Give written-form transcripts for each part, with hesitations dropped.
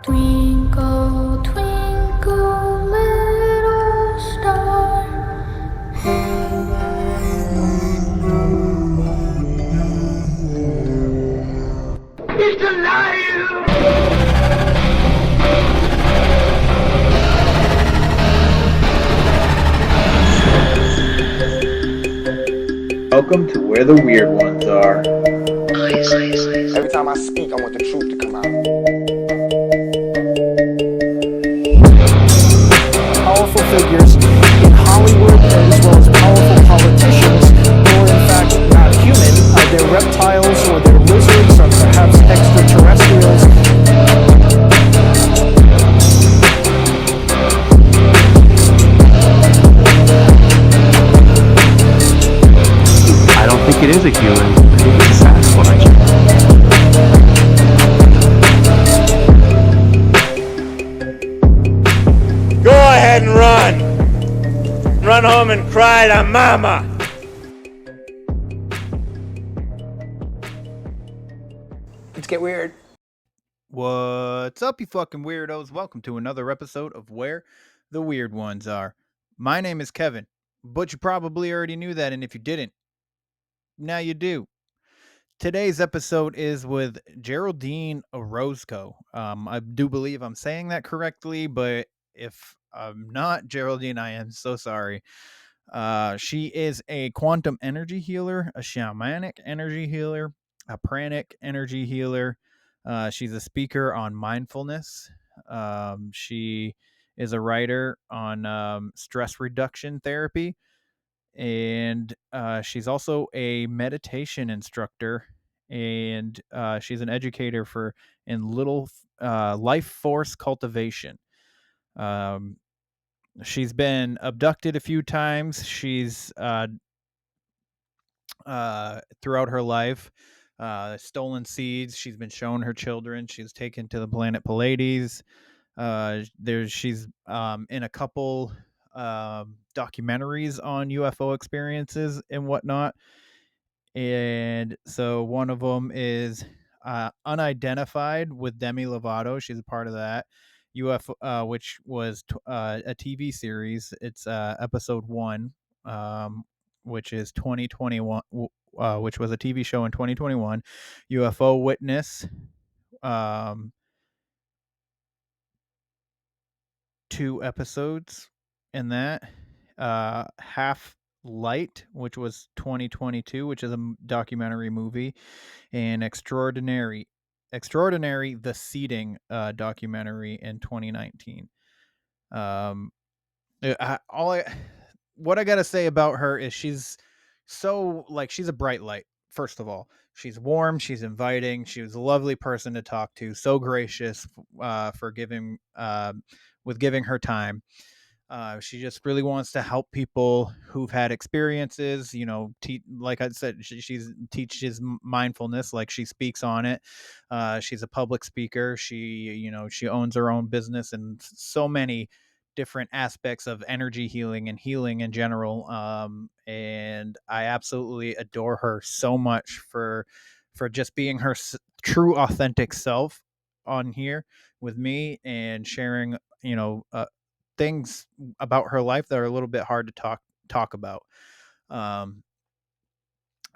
Twinkle, twinkle, little star. He's alive! Welcome to where the weird ones are. Every time I speak, I want the truth to come out. Powerful figures in Hollywood as well as powerful politicians who are in fact not human. They're reptiles or they're lizards or perhaps extraterrestrials. I don't think it is a human. I think it's a Sasquatch. Go ahead and run. Run home and cry to mama. Let's get weird. What's up, you fucking weirdos? Welcome to another episode of Where the Weird Ones Are. My name is Kevin, but you probably already knew that, and if you didn't, now you do. Today's episode is with Geraldine Orozco. I do believe I'm saying that correctly, but if I'm not, Geraldine, I am so sorry. She is a quantum energy healer, a shamanic energy healer, a pranic energy healer. She's a speaker on mindfulness. She is a writer on stress reduction therapy. And she's also a meditation instructor, and she's an educator in life force cultivation. She's been abducted a few times. She's throughout her life stolen seeds. She's been shown her children. She's taken to the planet Pleiades. She's in a couple documentaries on UFO experiences and whatnot. And so one of them is Unidentified with Demi Lovato. She's a part of that. UFO, which was a TV series. It's episode 1, which is 2021, which was a TV show in 2021. UFO Witness. 2 episodes in that. Half Light, which was 2022, which is a documentary movie, and Extraordinary, the Seeding documentary in 2019. What I gotta say about her is she's a bright light. First of all, she's warm, she's inviting, she was a lovely person to talk to, so gracious for giving her time. She just really wants to help people who've had experiences, like I said, she teaches mindfulness, like she speaks on it. She's a public speaker. She owns her own business and so many different aspects of energy healing and healing in general. And I absolutely adore her so much for just being her true authentic self on here with me and sharing, things about her life that are a little bit hard to talk about. I'm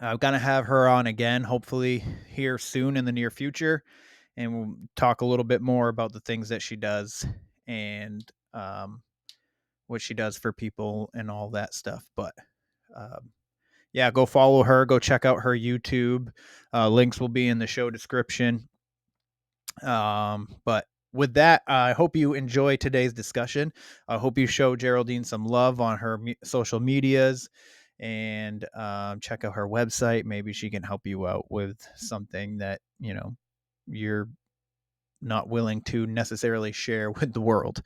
gonna have her on again, hopefully here soon in the near future, and we'll talk a little bit more about the things that she does and what she does for people and all that stuff. But yeah, go follow her. Go check out her YouTube. Links will be in the show description. But with that, I hope you enjoy today's discussion. I hope you show Geraldine some love on her social medias and check out her website. Maybe she can help you out with something that, you're not willing to necessarily share with the world.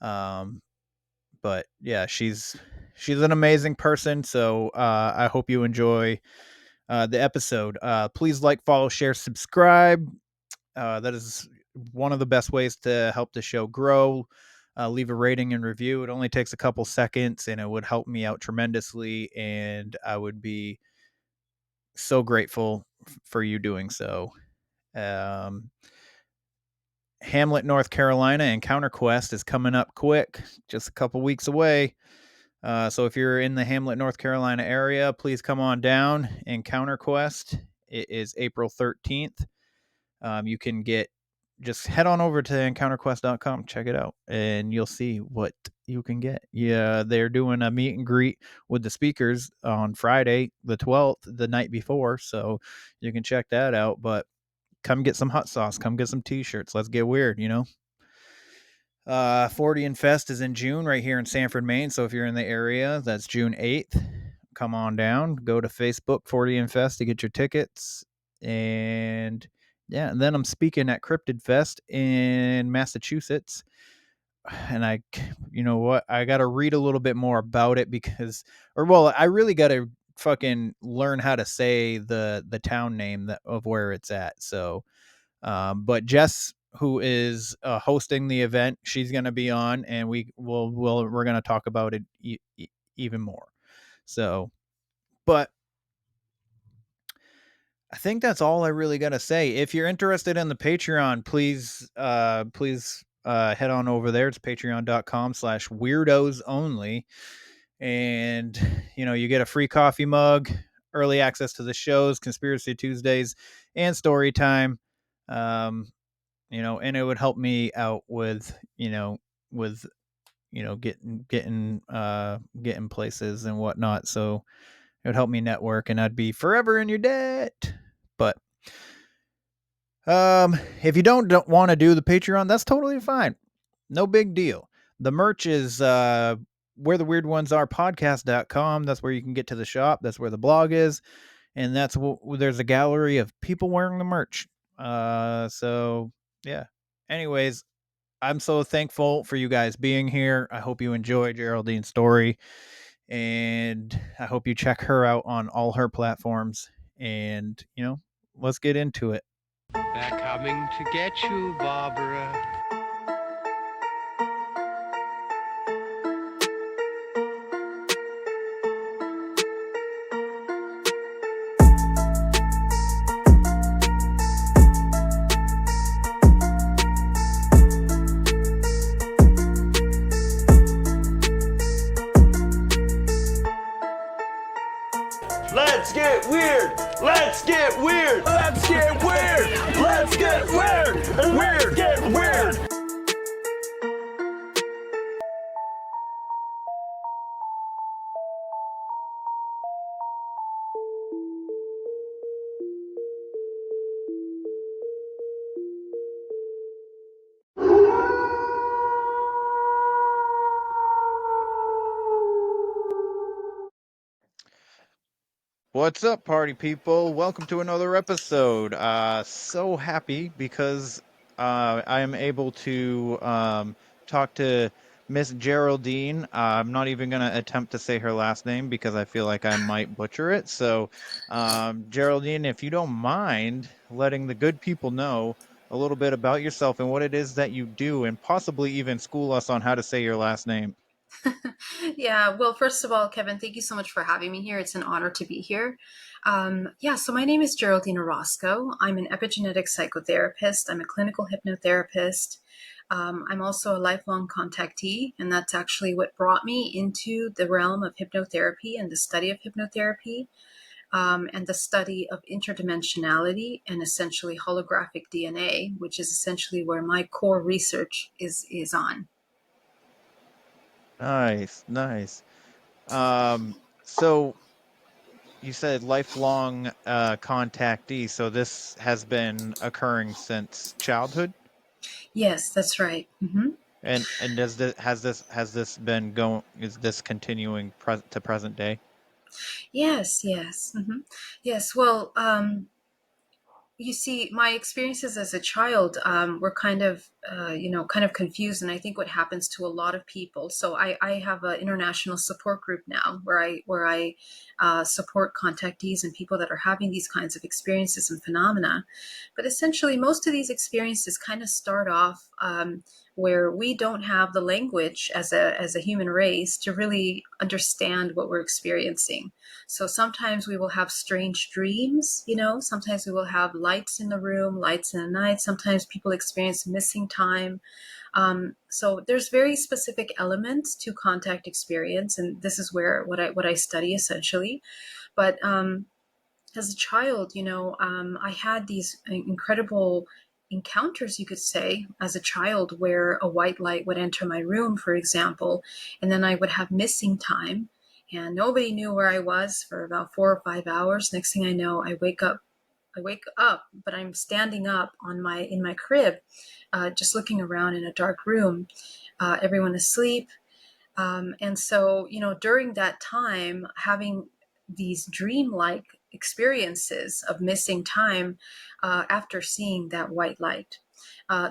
But yeah, she's an amazing person. So I hope you enjoy the episode. Please like, follow, share, subscribe. That is one of the best ways to help the show grow. Leave a rating and review. It only takes a couple seconds and it would help me out tremendously. And I would be so grateful for you doing so. Hamlet, North Carolina, Encounter Quest is coming up quick, just a couple weeks away. So if you're in the Hamlet, North Carolina area, please come on down. Encounter Quest. It is April 13th. You can just head on over to encounterquest.com, check it out, and you'll see what you can get. Yeah, they're doing a meet and greet with the speakers on Friday, the 12th, the night before, so you can check that out. But come get some hot sauce, come get some t-shirts. Let's get weird, 40 Fest is in June right here in Sanford, Maine. So if you're in the area, that's June 8th. Come on down. Go to Facebook 40 Fest to get your tickets. And yeah, and then I'm speaking at Cryptid Fest in Massachusetts. And you know what? I got to read a little bit more about it I really got to fucking learn how to say the town name of where it's at. So, but Jess, who is hosting the event, she's going to be on, and we're going to talk about it even more. So, but I think that's all I really got to say. If you're interested in the Patreon, please head on over there. It's patreon.com/weirdos only. And, you get a free coffee mug, early access to the shows, Conspiracy Tuesdays, and story time. And it would help me out with getting places and whatnot. So it would help me network, and I'd be forever in your debt. But if you don't want to do the Patreon, that's totally fine. No big deal. The merch is where the weird ones are podcast.com. That's where you can get to the shop. That's where the blog is. And there's a gallery of people wearing the merch. So yeah. Anyways, I'm so thankful for you guys being here. I hope you enjoy Geraldine's story, and I hope you check her out on all her platforms. And, let's get into it. They're coming to get you, Barbara. Let's get weird. Let's get weird. Let's get weird. Let's get weird. Weird. Get weird. What's up, party people? Welcome to another episode. So happy because I am able to talk to Miss Geraldine. I'm not even going to attempt to say her last name because I feel like I might butcher it. So, Geraldine, if you don't mind letting the good people know a little bit about yourself and what it is that you do, and possibly even school us on how to say your last name. Yeah, well, first of all, Kevin, thank you so much for having me here. It's an honor to be here. So my name is Geraldine Orozco. I'm an epigenetic psychotherapist. I'm a clinical hypnotherapist. I'm also a lifelong contactee, and that's actually what brought me into the realm of hypnotherapy and the study of hypnotherapy, and the study of interdimensionality and essentially holographic DNA, which is essentially where my core research is on. Nice. So you said lifelong contactee, so this has been occurring since childhood? Yes, that's right. Mm-hmm. And has this been going? Is this continuing to present day? Yes. Mm-hmm. Yes. Well, you see, my experiences as a child were kind of confused, and I think what happens to a lot of people. So I have an international support group now where I support contactees and people that are having these kinds of experiences and phenomena. But essentially, most of these experiences kind of start off where we don't have the language as a human race to really understand what we're experiencing. So sometimes we will have strange dreams, sometimes we will have lights in the room, lights in the night. Sometimes people experience missing time. So there's very specific elements to contact experience, and this is where what I study essentially. But as a child, I had these incredible encounters, you could say, as a child, where a white light would enter my room, for example, and then I would have missing time, and nobody knew where I was for about 4 or 5 hours. Next thing I know, I wake up, but I'm standing up in my crib, just looking around in a dark room, everyone asleep. And so, during that time, having these dreamlike experiences of missing time after seeing that white light.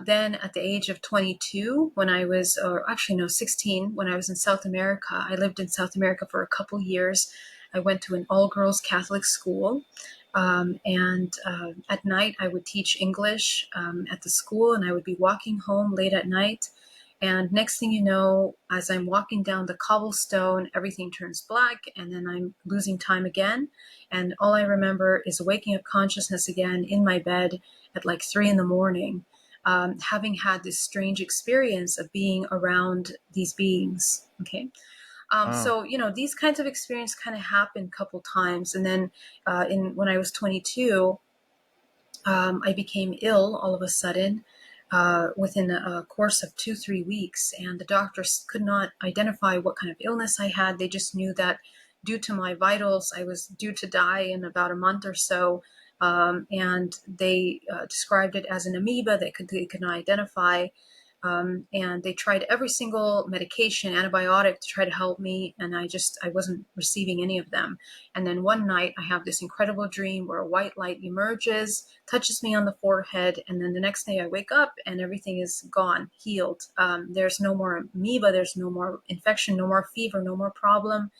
Then at the age of 22, when I was, or actually no, 16, when I was in South America, I lived in South America for a couple years. I went to an all-girls Catholic school. And at night, I would teach English at the school, and I would be walking home late at night. And next thing you know, as I'm walking down the cobblestone, everything turns black, and then I'm losing time again. And all I remember is waking up consciousness again in my bed at like 3 a.m, having had this strange experience of being around these beings. Okay. So, these kinds of experiences kind of happened a couple times. And then when I was 22, I became ill all of a sudden within a course of 2-3 weeks, and the doctors could not identify what kind of illness I had. They just knew that due to my vitals, I was due to die in about a month or so. And they described it as an amoeba that they could not identify. And they tried every single medication, antibiotic, to try to help me, and I wasn't receiving any of them. And then one night I have this incredible dream where a white light emerges, touches me on the forehead, and then the next day I wake up and everything is gone, healed. There's no more amoeba, there's no more infection, no more fever, no more problem.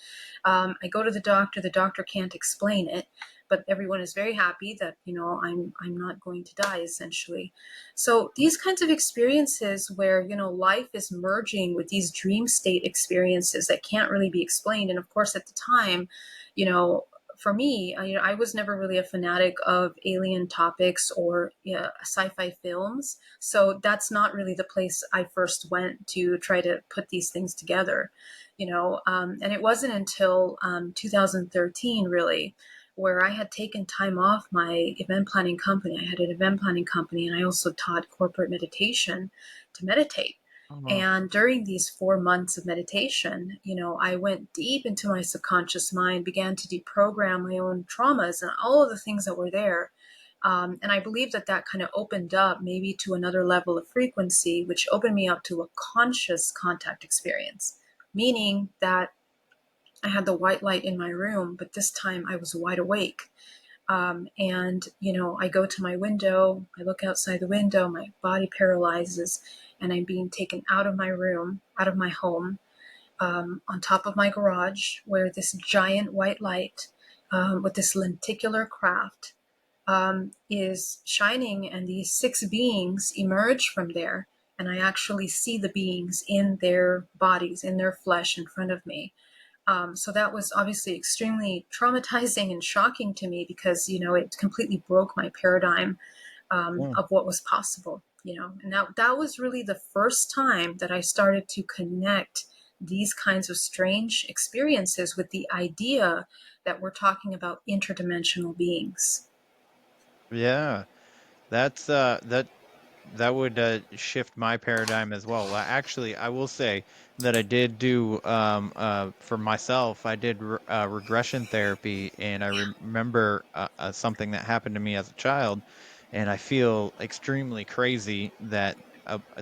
I go to the doctor can't explain it, but everyone is very happy that, I'm not going to die, essentially. So these kinds of experiences where, life is merging with these dream state experiences that can't really be explained. And of course, at the time, for me, I was never really a fanatic of alien topics or sci-fi films. So that's not really the place I first went to try to put these things together, and it wasn't until 2013, really, where I had taken time off my event planning company. I had an event planning company, and I also taught corporate meditation to meditate. And during these 4 months of meditation, I went deep into my subconscious mind, began to deprogram my own traumas and all of the things that were there. And I believe that kind of opened up maybe to another level of frequency, which opened me up to a conscious contact experience, meaning that I had the white light in my room, but this time I was wide awake. And, I go to my window, I look outside the window, my body paralyzes, and I'm being taken out of my room, out of my home, on top of my garage, where this giant white light with this lenticular craft is shining, and these 6 beings emerge from there. And I actually see the beings in their bodies, in their flesh in front of me. So that was obviously extremely traumatizing and shocking to me because, it completely broke my paradigm of what was possible, and that was really the first time that I started to connect these kinds of strange experiences with the idea that we're talking about interdimensional beings. Yeah, that's that would shift my paradigm as well. Actually, I will say that I did do for myself. I did regression therapy, and I remember something that happened to me as a child, and I feel extremely crazy that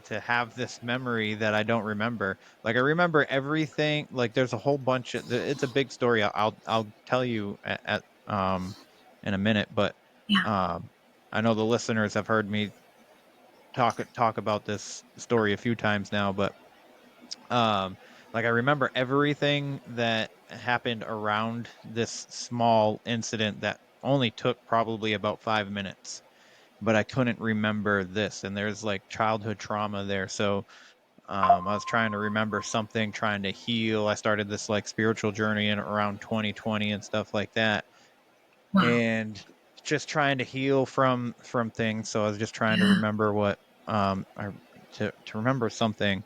to have this memory that I don't remember. Like I remember everything. Like there's a whole bunch of. It's a big story. I'll tell you at in a minute, but Yeah. um. I know the listeners have heard me talk about this story a few times now, but um like I remember everything that happened around this small incident that only took probably about 5 minutes, but I couldn't remember this, and there's like childhood trauma there. So I was trying to remember something, trying to heal. I started this like spiritual journey in around 2020 and stuff like that, Wow. and just trying to heal from things. So I was just trying to Yeah. remember what I to remember something,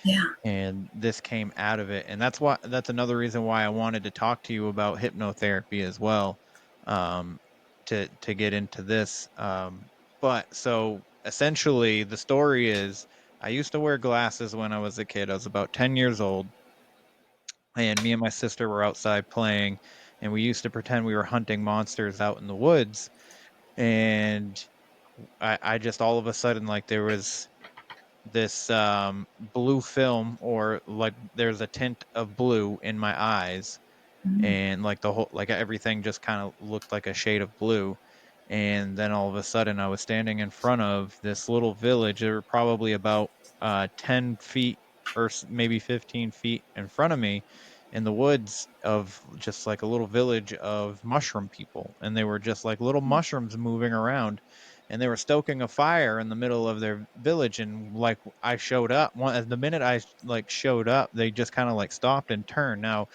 Yeah. and this came out of it. And that's another reason why I wanted to talk to you about hypnotherapy as well, to get into this. But so essentially the story is, I used to wear glasses when I was a kid. I was about 10 years old, and me and my sister were outside playing, and we used to pretend we were hunting monsters out in the woods. And I just all of a sudden, like, there was this blue film, or like there's a tint of blue in my eyes, and like the whole, like everything just kind of looked like a shade of blue. And then all of a sudden I was standing in front of this little village. There were probably about 10 feet or maybe 15 feet in front of me, in the woods, of just like a little village of mushroom people, and they were just like little mushrooms moving around, and they were stoking a fire in the middle of their village. And like, I showed up, the minute I like showed up, they just kind of like stopped and turned. Now,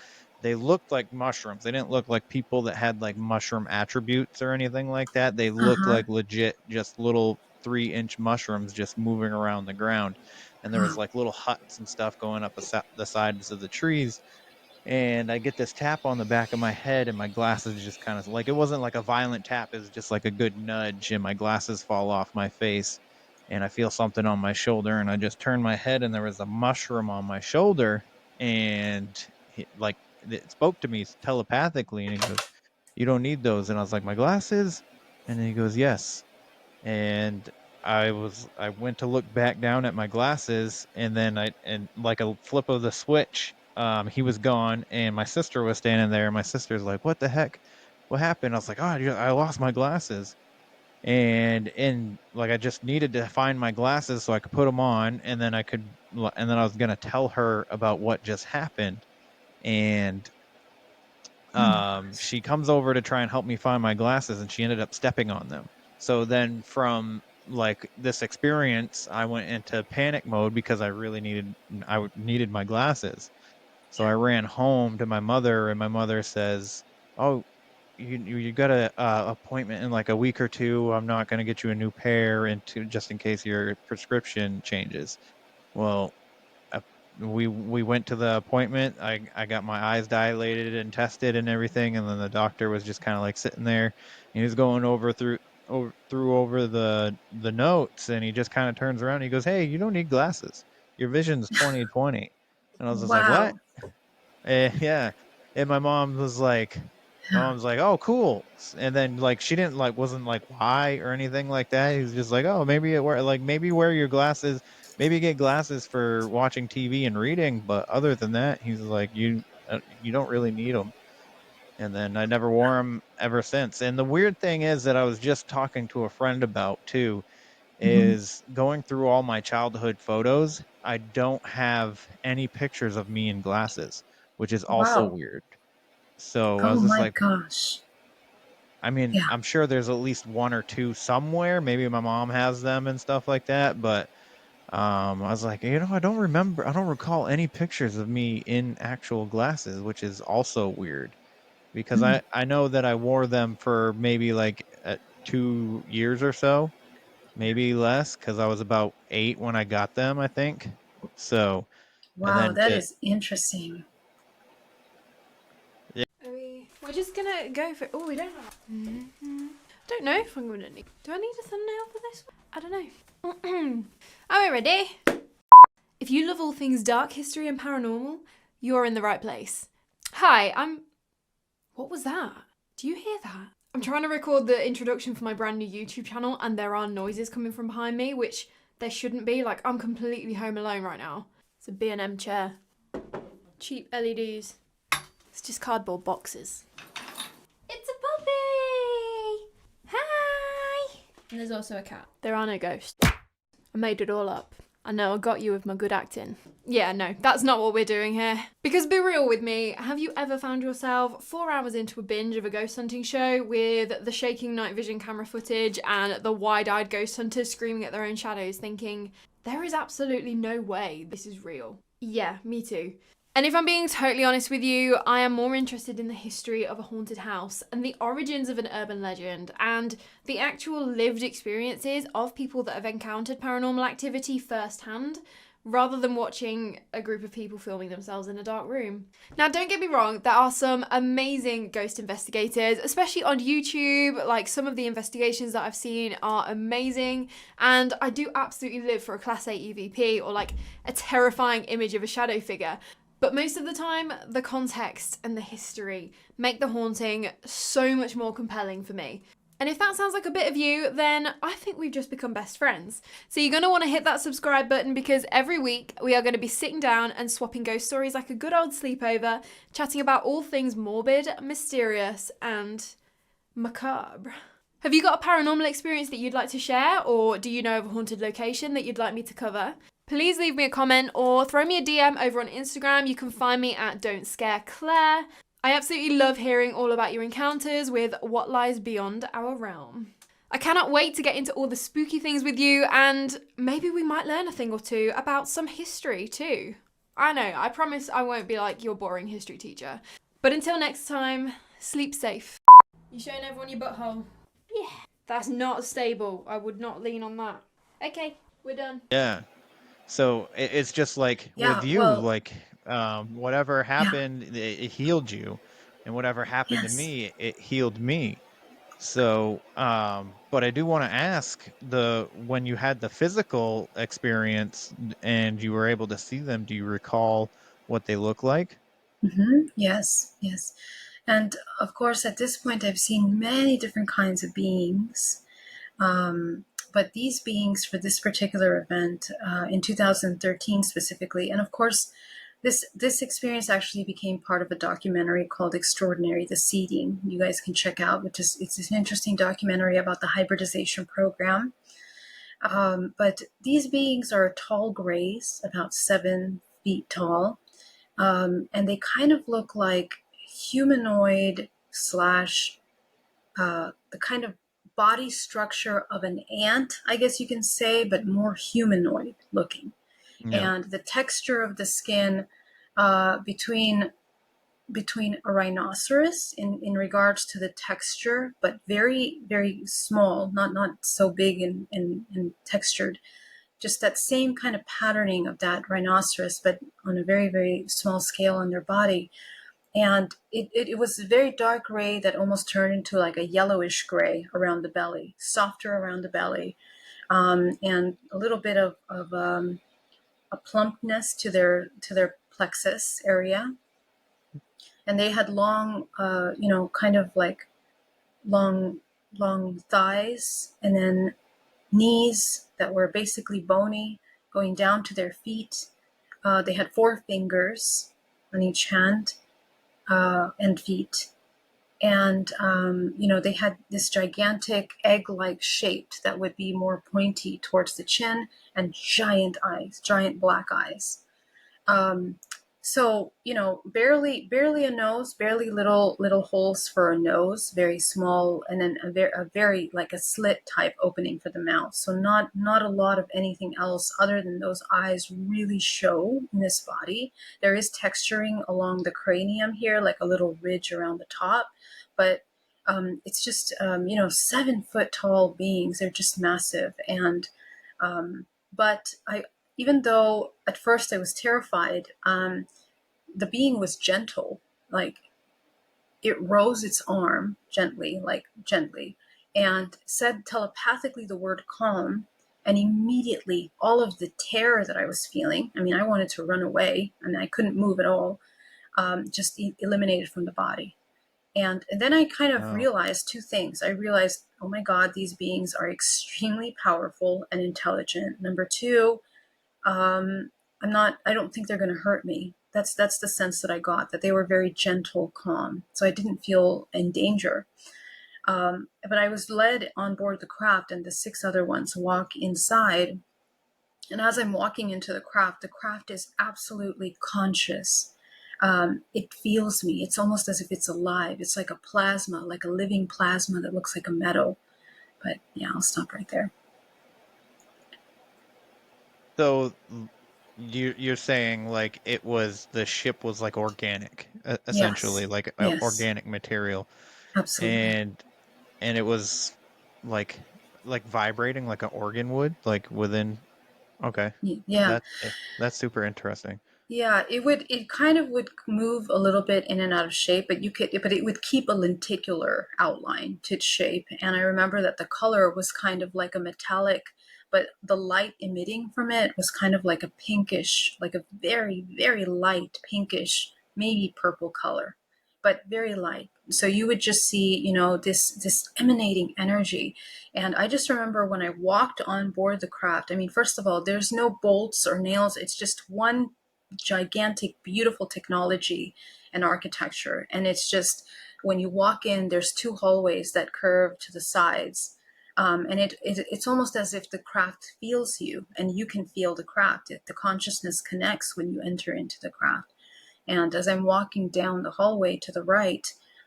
they looked like mushrooms. They didn't look like people that had like mushroom attributes or anything like that. They looked Uh-huh. like legit, just little 3-inch mushrooms just moving around the ground. And there was like little huts and stuff going up the sides of the trees. And I get this tap on the back of my head, and my glasses just kind of, like, it wasn't like a violent tap, it was just like a good nudge, and my glasses fall off my face, and I feel something on my shoulder, and I just turn my head, and there was a mushroom on my shoulder. And like, it spoke to me telepathically, and he goes, "You don't need those." And I was like, "My glasses?" And he goes, "Yes." And I went to look back down at my glasses, and then and like a flip of the switch, he was gone, and my sister was standing there, and my sister's like, "What the heck? What happened?" I was like, "Oh, I lost my glasses." And like, I just needed to find my glasses so I could put them on, and then I was going to tell her about what just happened. And she comes over to try and help me find my glasses, and she ended up stepping on them. So then, from like this experience, I went into panic mode because I needed my glasses. So I ran home to my mother, and my mother says, "Oh, you got a appointment in like a week or two. I'm not going to get you a new pair, just in case your prescription changes." Well, we went to the appointment. I got my eyes dilated and tested and everything, and then the doctor was just kind of like sitting there. He was going over the notes, and he just kind of turns around and he goes, "Hey, you don't need glasses. Your vision's 20/20." And I was just like, "What?" Wow. Yeah. And my mom's like, "Oh, cool." And then, like, she didn't like wasn't like, "Why?" or anything like that. He was just like, "Oh, maybe wear your glasses, maybe get glasses for watching TV and reading, but other than that," he's like, you don't really need them." And then I never wore them ever since. And the weird thing is that I was just talking to a friend about too, is going through all my childhood photos, I don't have any pictures of me in glasses, which is also Wow. weird. So I Oh was just my like, gosh. I mean, Yeah. I'm sure there's at least one or two somewhere. Maybe my mom has them and stuff like that. But I was like, I don't recall any pictures of me in actual glasses, which is also weird, because I know that I wore them for maybe like 2 years or so, maybe less, because I was about 8 when I got them, I think. So, and Wow, then that is interesting. We're just gonna go for. Oh, we don't. Don't know if I'm gonna need. Do I need a thumbnail for this one? I don't know. Are we ready? If you love all things dark history and paranormal, you're in the right place. Hi, What was that? Do you hear that? I'm trying to record the introduction for my brand new YouTube channel, and there are noises coming from behind me, which there shouldn't be. Like, I'm completely home alone right now. It's a B&M chair. Cheap LEDs. It's just cardboard boxes. It's a puppy! Hi! And there's also a cat. There are no ghosts. I made it all up. I know, I got you with my good acting. Yeah, no, that's not what we're doing here. Because be real with me, have you ever found yourself 4 hours into a binge of a ghost hunting show with the shaking night vision camera footage and the wide-eyed ghost hunters screaming at their own shadows, thinking, there is absolutely no way this is real? Yeah, me too. And if I'm being totally honest with you, I am more interested in the history of a haunted house and the origins of an urban legend and the actual lived experiences of people that have encountered paranormal activity firsthand, rather than watching a group of people filming themselves in a dark room. Now, don't get me wrong, there are some amazing ghost investigators, especially on YouTube. Like, some of the investigations that I've seen are amazing, and I do absolutely live for a Class A EVP or like a terrifying image of a shadow figure. But most of the time, the context and the history make the haunting so much more compelling for me. And if that sounds like a bit of you, then I think we've just become best friends. So you're going to want to hit that subscribe button, because every week we are going to be sitting down and swapping ghost stories like a good old sleepover, chatting about all things morbid, mysterious, and macabre. Have you got a paranormal experience that you'd like to share, or do you know of a haunted location that you'd like me to cover? Please leave me a comment or throw me a DM over on Instagram. You can find me at Don't Scare Claire. I absolutely love hearing all about your encounters with what lies beyond our realm. I cannot wait to get into all the spooky things with you, and maybe we might learn a thing or two about some history too. I know, I promise I won't be like your boring history teacher. But until next time, sleep safe. You showing everyone your butthole? Yeah. That's not stable. I would not lean on that. Okay, we're done. Yeah. So it's just like Yeah, with you, well, like whatever yeah, happened, it healed you, and whatever happened to yes. me, it healed me. So, but I do want to ask, when you had the physical experience and you were able to see them, do you recall what they look like? Yes, yes. And of course, at this point, I've seen many different kinds of beings. But these beings for this particular event in 2013 specifically, and of course, this experience actually became part of a documentary called Extraordinary: The Seeding. You guys can check out, it's an interesting documentary about the hybridization program. But these beings are tall grays, about 7 feet tall, and they kind of look like humanoid slash the kind of body structure of an ant, I guess you can say, but more humanoid looking. Yeah. And the texture of the skin between a rhinoceros in regards to the texture, but very, very small, not so big and textured. Just that same kind of patterning of that rhinoceros, but on a very, very small scale on their body. And it was a very dark gray that almost turned into like a yellowish gray around the belly, softer around the belly, and a little bit of a plumpness to their plexus area. And they had long, kind of like long thighs, and then knees that were basically bony, going down to their feet. They had 4 fingers on each hand and feet. And, they had this gigantic egg-like shape that would be more pointy towards the chin, and giant eyes, giant black eyes. So, barely a nose, barely little holes for a nose, very small, and then a very like a slit type opening for the mouth. So not a lot of anything else other than those eyes really show in this body. There is texturing along the cranium here, like a little ridge around the top, but it's just 7 foot tall beings. They're just massive, and but even though at first I was terrified, the being was gentle. Like, it rose its arm gently, and said telepathically the word calm. And immediately all of the terror that I was feeling, I mean, I wanted to run away and I couldn't move at all, just eliminated from the body. And then I kind of realized 2 things. I realized, oh my God, these beings are extremely powerful and intelligent. Number 2, I don't think they're going to hurt me. That's the sense that I got, that they were very gentle, calm. So I didn't feel in danger. But I was led on board the craft, and the 6 other ones walk inside. And as I'm walking into the craft is absolutely conscious. It feels me. It's almost as if it's alive. It's like a plasma, like a living plasma that looks like a metal. But yeah, I'll stop right there. So you're saying like the ship was like organic, essentially, Yes. like Yes. organic material, Absolutely. and it was like vibrating like an organ would, like within. Okay, Yeah. that's super interesting. Yeah, it kind of would move a little bit in and out of shape, but it would keep a lenticular outline to its shape. And I remember that the color was kind of like a metallic, but the light emitting from it was kind of like a pinkish, like a very, very light pinkish, maybe purple color, but very light. So you would just see, this emanating energy. And I just remember when I walked on board the craft, I mean, first of all, there's no bolts or nails. It's just one gigantic, beautiful technology and architecture. And it's just, when you walk in, there's two hallways that curve to the sides. And it's almost as if the craft feels you and you can feel the craft. The consciousness connects when you enter into the craft. And as I'm walking down the hallway to the right,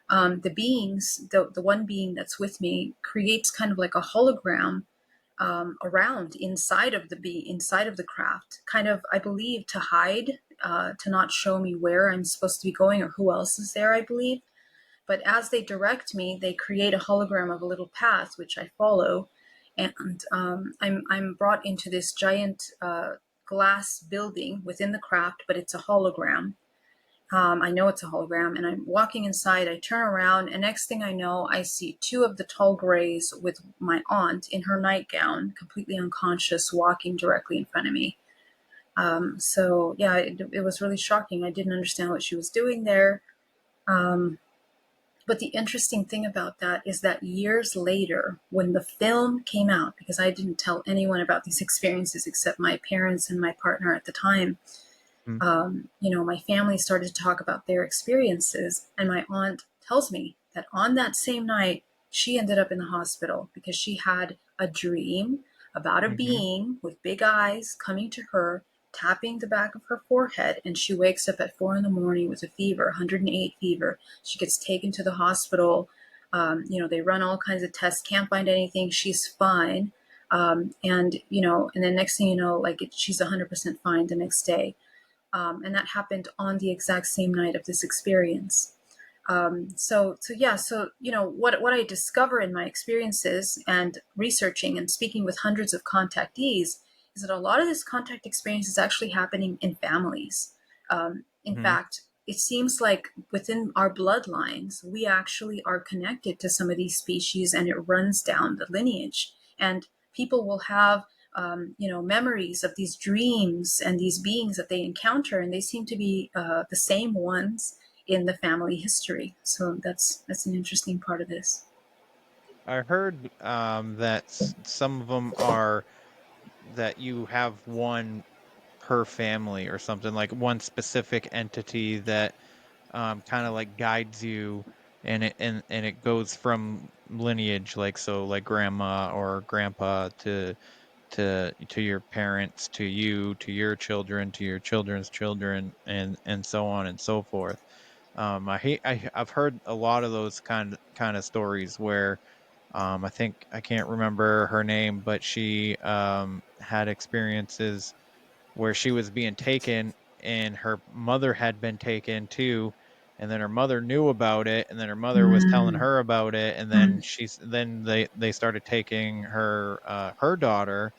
the one being that's with me creates kind of like a hologram around inside of the craft, kind of, I believe, to hide, to not show me where I'm supposed to be going or who else is there, I believe. But as they direct me, they create a hologram of a little path which I follow, and I'm brought into this giant glass building within the craft, but it's a hologram. I know it's a hologram, and I'm walking inside. I turn around, and next thing I know, I see two of the tall grays with my aunt in her nightgown, completely unconscious, walking directly in front of me. So yeah, it was really shocking. I didn't understand what she was doing there. But the interesting thing about that is that years later, when the film came out, because I didn't tell anyone about these experiences except my parents and my partner at the time, Mm. my family started to talk about their experiences. And my aunt tells me that on that same night, she ended up in the hospital because she had a dream about a Mm-hmm. being with big eyes coming to her, tapping the back of her forehead. And she wakes up at 4 a.m. with a fever, 108 fever. She gets taken to the hospital. They run all kinds of tests, can't find anything. She's fine. And then next thing you know, she's 100% fine the next day. And that happened on the exact same night of this experience. What I discover in my experiences and researching and speaking with hundreds of contactees is that a lot of this contact experience is actually happening in families. In Mm-hmm. fact, it seems like within our bloodlines, we actually are connected to some of these species, and it runs down the lineage. And people will have memories of these dreams and these beings that they encounter, and they seem to be the same ones in the family history. So that's an interesting part of this. I heard that some of them are that you have one per family or something, like one specific entity that kind of like guides you, and it goes from lineage, like, so like grandma or grandpa to your parents, to you, to your children, to your children's children, and so on and so forth. I've heard a lot of those kind of stories where I think, I can't remember her name, but she had experiences where she was being taken, and her mother had been taken too, and then her mother knew about it, and then her mother was telling Mm, her about it, and then mm, they started taking her daughter,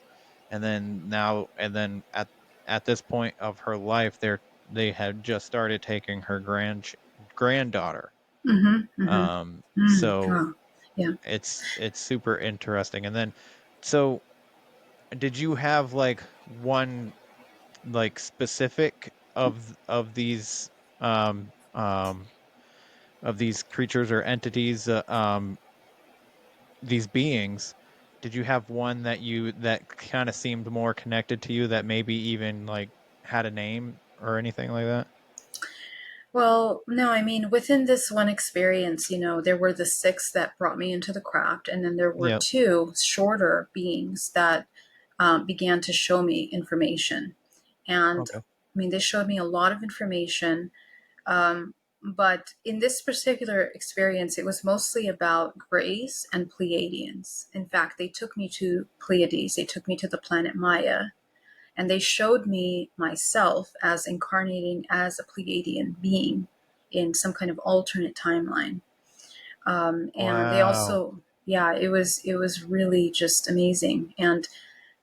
and then at this point of her life, they had just started taking her granddaughter. mm-hmm, mm-hmm, So oh, yeah. it's super interesting. And then, so did you have like one, like, specific um um of these creatures or entities, these beings? Did you have one that kind of seemed more connected to you, that maybe even like had a name or anything like that? Well, no, I mean, within this one experience, there were the six that brought me into the craft, and then there were Yep. two shorter beings that began to show me information. And Okay. I mean, they showed me a lot of information. Um, but in this particular experience, it was mostly about Grays and Pleiadians. In fact, they took me to Pleiades, they took me to the planet Maya. and they showed me myself as incarnating as a Pleiadian being in some kind of alternate timeline. And they also, yeah, it was really just amazing. And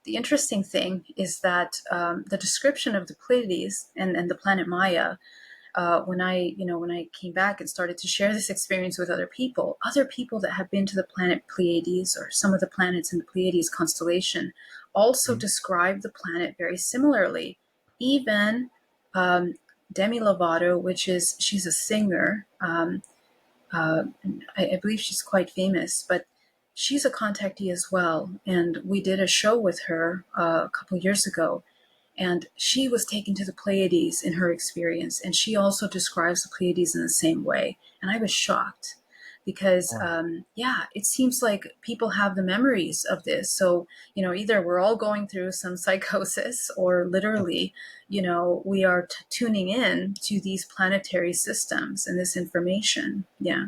the interesting thing is that the description of the Pleiades and the planet Maya, when I came back and started to share this experience with other people that have been to the planet Pleiades or some of the planets in the Pleiades constellation also describe the planet very similarly. Even Demi Lovato, she's a singer. I believe she's quite famous, but she's a contactee as well. And we did a show with her a couple years ago, and she was taken to the Pleiades in her experience. And she also describes the Pleiades in the same way. And I was shocked because, it seems like people have the memories of this. So, either we're all going through some psychosis or literally, we are tuning in to these planetary systems and this information. Yeah.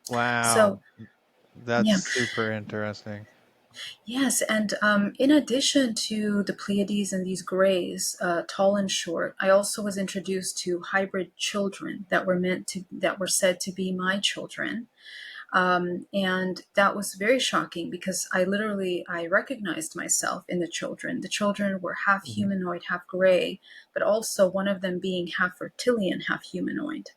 Wow. So, that's yeah. super interesting. Yes, and in addition to the Pleiades and these grays, tall and short, I also was introduced to hybrid children that were said to be my children. And that was very shocking because I recognized myself in the children. The children were half humanoid, half gray, but also one of them being half reptilian, half humanoid.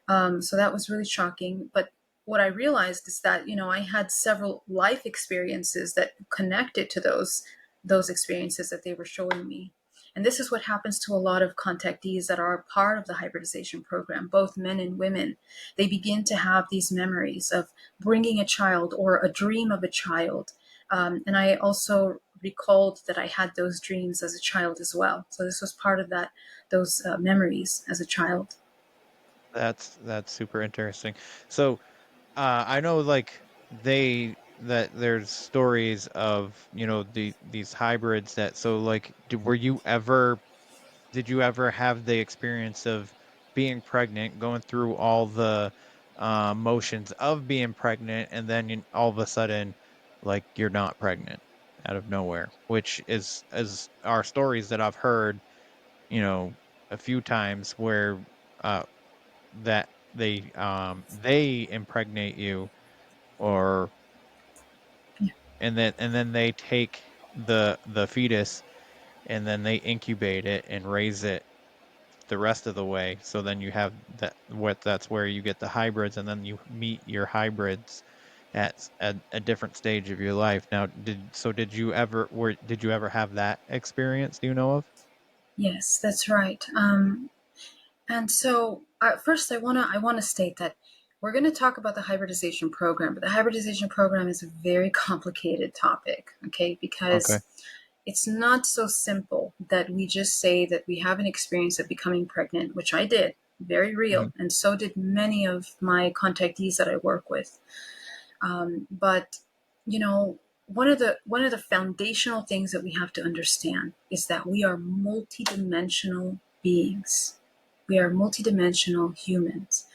So that was really shocking. But what I realized is that, I had several life experiences that connected to those experiences that they were showing me. And this is what happens to a lot of contactees that are part of the hybridization program, both men and women. They begin to have these memories of bringing a child or a dream of a child. And I also recalled that I had those dreams as a child as well. So this was part of those memories as a child. That's super interesting. So I know like that there's stories of these hybrids that did you ever have the experience of being pregnant, going through all the motions of being pregnant, and then all of a sudden like you're not pregnant out of nowhere, which is as are stories that I've heard a few times where uh that they impregnate you, or and then they take the fetus and then they incubate it and raise it the rest of the way. So then you have that's where you get the hybrids, and then you meet your hybrids at a different stage of your life. Now, did you ever have that experience? Do you know of? Yes, that's right. And so, first, I wanna state that we're going to talk about the hybridization program, but the hybridization program is a very complicated topic, okay? Okay. Because it's not so simple that we just say that we have an experience of becoming pregnant, which I did, very real, and so did many of my contactees that I work with. But one of the foundational things that we have to understand is that we are multidimensional beings. We are multidimensional humans.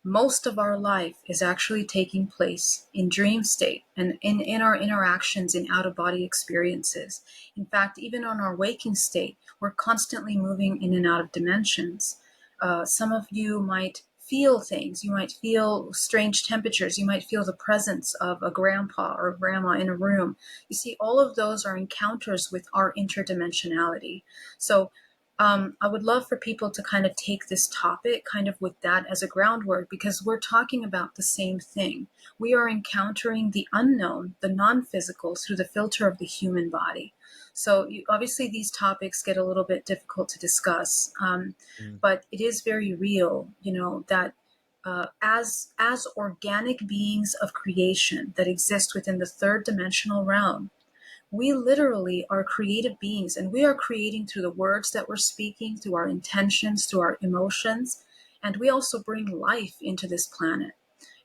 Most of our life is actually taking place in dream state and in our interactions in out-of-body experiences. In fact, even on our waking state, we're constantly moving in and out of dimensions. Some of you might feel things. You might feel strange temperatures. You might feel the presence of a grandpa or a grandma in a room. You see, all of those are encounters with our interdimensionality. So I would love for people to kind of take this topic kind of with that as a groundwork, because we're talking about the same thing. We are encountering the unknown, the non-physical, through the filter of the human body. So obviously these topics get a little bit difficult to discuss, but it is very real, that as organic beings of creation that exist within the third dimensional realm, we literally are creative beings, and we are creating through the words that we're speaking, through our intentions, through our emotions, and we also bring life into this planet.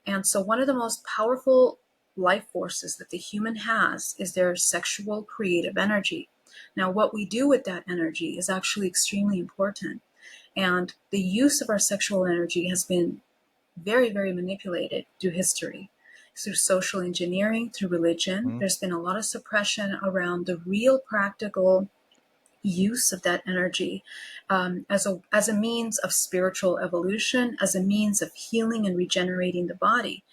And so one of the most powerful life forces that the human has is their sexual creative energy. Now, what we do with that energy is actually extremely important. And the use of our sexual energy has been very, very manipulated through history, through social engineering, through religion. There's been a lot of suppression around the real practical use of that energy as a means of spiritual evolution, as a means of healing and regenerating the body.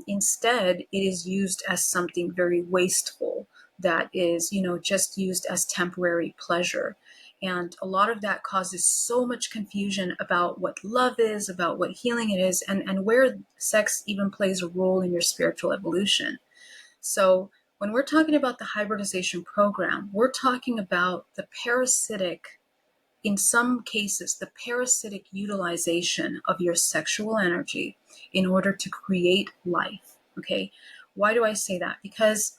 Instead, it is used as something very wasteful that is, just used as temporary pleasure. And a lot of that causes so much confusion about what love is, about what healing it is, and where sex even plays a role in your spiritual evolution. So when we're talking about the hybridization program, we're talking about the parasitic, in some cases, the parasitic utilization of your sexual energy in order to create life. Okay. Why do I say that? Because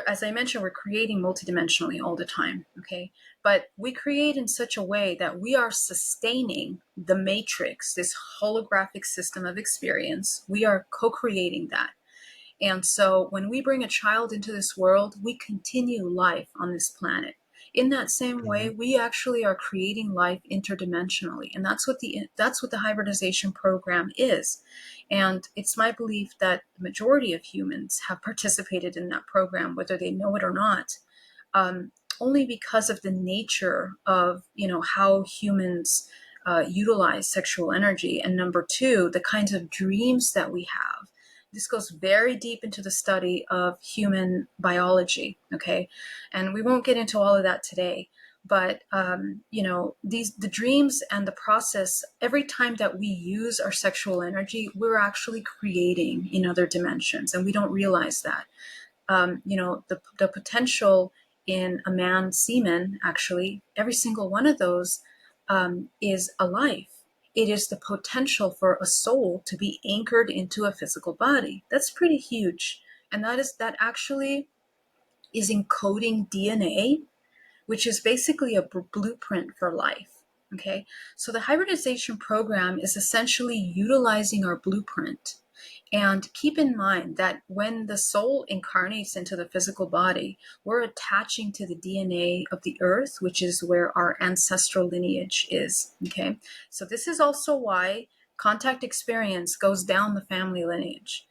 as I mentioned, we're creating multidimensionally all the time. Okay. But we create in such a way that we are sustaining the matrix, this holographic system of experience. We are co-creating that. And so when we bring a child into this world, we continue life on this planet. In that same way, we actually are creating life interdimensionally. And that's what the hybridization program is. And it's my belief that the majority of humans have participated in that program, whether they know it or not, only because of the nature of, how humans utilize sexual energy. And number two, the kinds of dreams that we have. This goes very deep into the study of human biology, okay? And we won't get into all of that today. But, the dreams and the process, every time that we use our sexual energy, we're actually creating in other dimensions, and we don't realize that. The potential in a man's semen, actually, every single one of those is a life. It is the potential for a soul to be anchored into a physical body. That's pretty huge. And that actually is encoding DNA, which is basically a blueprint for life. Okay. So the hybridization program is essentially utilizing our blueprint. And keep in mind that when the soul incarnates into the physical body, we're attaching to the DNA of the earth, which is where our ancestral lineage is. Okay. So this is also why contact experience goes down the family lineage.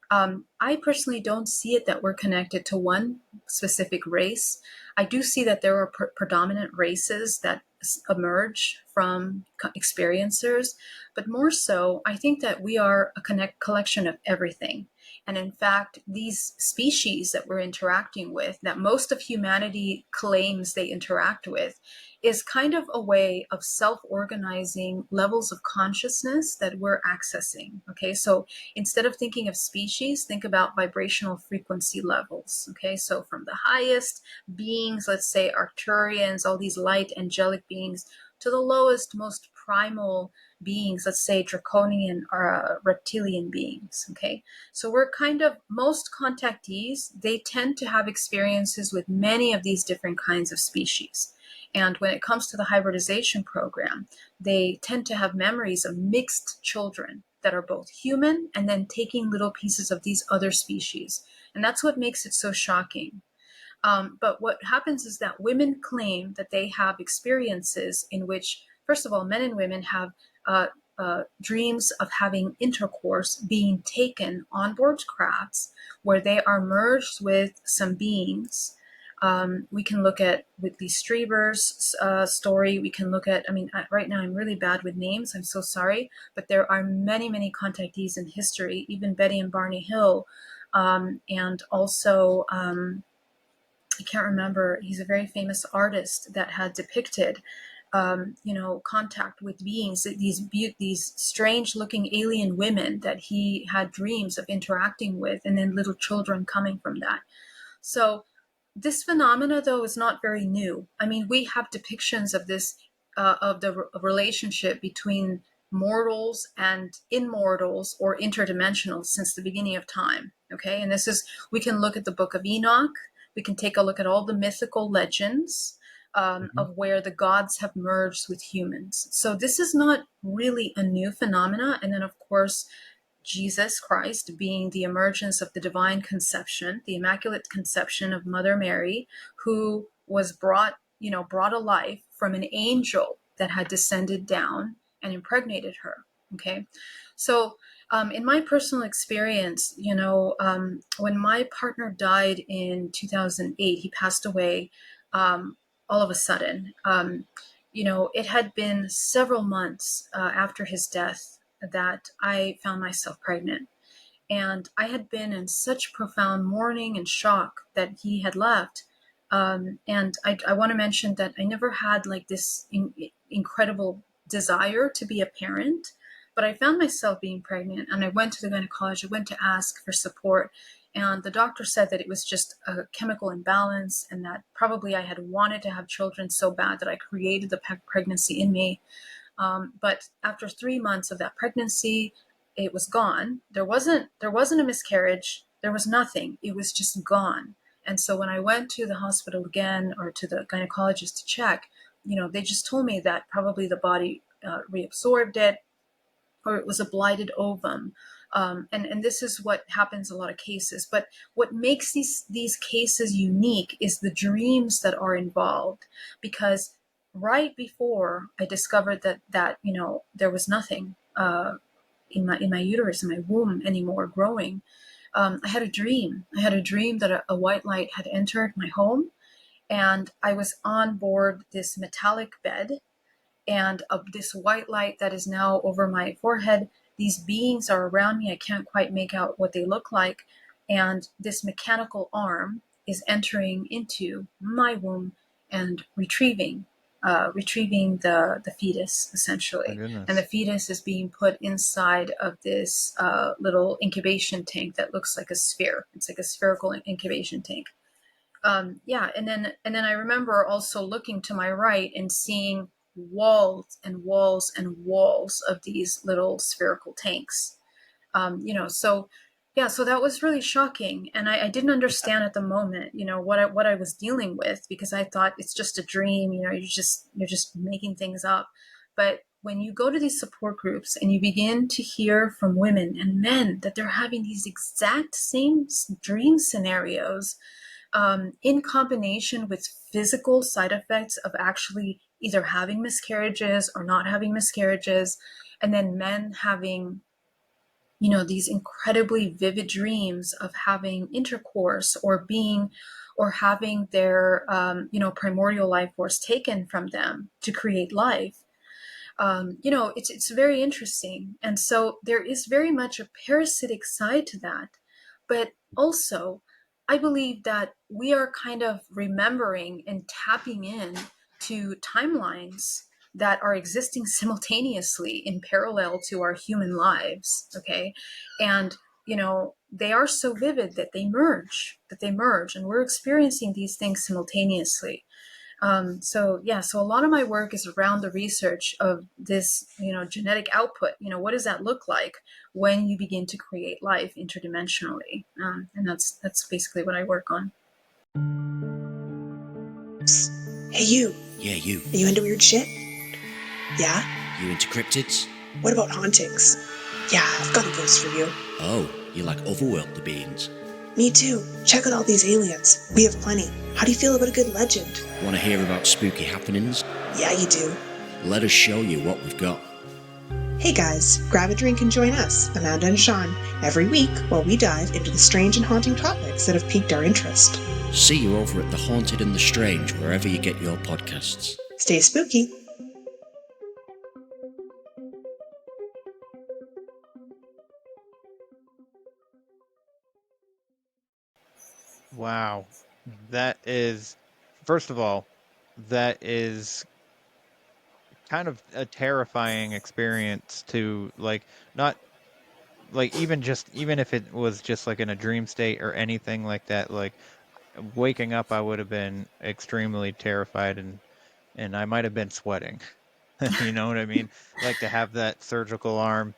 I personally don't see it that we're connected to one specific race. I do see that there are predominant races that emerge from experiencers, but more so, I think that we are a collection of everything. And in fact, these species that we're interacting with, that most of humanity claims they interact with, is kind of a way of self-organizing levels of consciousness that we're accessing. Okay, so instead of thinking of species, think about vibrational frequency levels. Okay, so from the highest beings, let's say Arcturians, all these light angelic beings, to the lowest, most primal beings, let's say draconian or reptilian beings. Okay, so we're kind of, most contactees, they tend to have experiences with many of these different kinds of species. And when it comes to the hybridization program, they tend to have memories of mixed children that are both human and then taking little pieces of these other species. And that's what makes it so shocking. But what happens is that women claim that they have experiences in which, first of all, men and women have dreams of having intercourse being taken on board crafts where they are merged with some beings. We can look at Whitley Strieber's story. We can look at, right now I'm really bad with names. I'm so sorry. But there are many, many contactees in history, even Betty and Barney Hill. And also, I can't remember, he's a very famous artist that had depicted, contact with beings, these strange looking alien women that he had dreams of interacting with, and then little children coming from that. So this phenomena, though, is not very new. We have depictions of this, of the relationship between mortals and immortals or interdimensionals since the beginning of time. Okay, and we can look at the Book of Enoch. We can take a look at all the mythical legends of where the gods have merged with humans. So this is not really a new phenomena. And then, of course, Jesus Christ being the emergence of the divine conception, the immaculate conception of Mother Mary, who was brought alive from an angel that had descended down and impregnated her. Okay. So in my personal experience, when my partner died in 2008, he passed away. all of a sudden. It had been several months after his death that I found myself pregnant. And I had been in such profound mourning and shock that he had left. And I want to mention that I never had like this incredible desire to be a parent, but I found myself being pregnant, and I went to the gynecologist. I went to ask for support, and the doctor said that it was just a chemical imbalance, and that probably I had wanted to have children so bad that I created the pregnancy in me. But after 3 months of that pregnancy, it was gone. There wasn't a miscarriage. There was nothing. It was just gone. And so when I went to the hospital again, or to the gynecologist to check, they just told me that probably the body reabsorbed it, or it was a blighted ovum. And this is what happens in a lot of cases. But what makes these cases unique is the dreams that are involved, because right before I discovered that there was nothing in my uterus, in my womb anymore growing, I had a dream. I had a dream that a white light had entered my home, and I was on board this metallic bed, and this white light that is now over my forehead. These beings are around me. I can't quite make out what they look like. And this mechanical arm is entering into my womb and retrieving the fetus, essentially. And the fetus is being put inside of this little incubation tank that looks like a sphere. It's like a spherical incubation tank. And then I remember also looking to my right and seeing walls and walls and walls of these little spherical tanks. So that was really shocking, and I didn't understand at the moment, what I was dealing with, because I thought it's just a dream. You're just making things up. But when you go to these support groups and you begin to hear from women and men that they're having these exact same dream scenarios, in combination with physical side effects of actually either having miscarriages or not having miscarriages, and then men having these incredibly vivid dreams of having intercourse or having their primordial life force taken from them to create life. It's very interesting. And so there is very much a parasitic side to that. But also, I believe that we are kind of remembering and tapping in to timelines that are existing simultaneously in parallel to our human lives. Okay. And, they are so vivid that they merge, and we're experiencing these things simultaneously. So a lot of my work is around the research of this, genetic output. What does that look like when you begin to create life interdimensionally? And that's basically what I work on. Hey, you. Yeah, you. Are you into weird shit? Yeah? You into cryptids? What about hauntings? Yeah, I've got a ghost for you. Oh, you like otherworldly beings? Me too. Check out all these aliens. We have plenty. How do you feel about a good legend? Want to hear about spooky happenings? Yeah, you do. Let us show you what we've got. Hey guys, grab a drink and join us, Amanda and Sean, every week while we dive into the strange and haunting topics that have piqued our interest. See you over at The Haunted and the Strange, wherever you get your podcasts. Stay spooky. Wow. That is, first of all, that is kind of a terrifying experience to, like, not, like, even if it was just like in a dream state or anything like that, like, waking up, I would have been extremely terrified, and I might have been sweating. You know what I mean? Like, to have that surgical arm,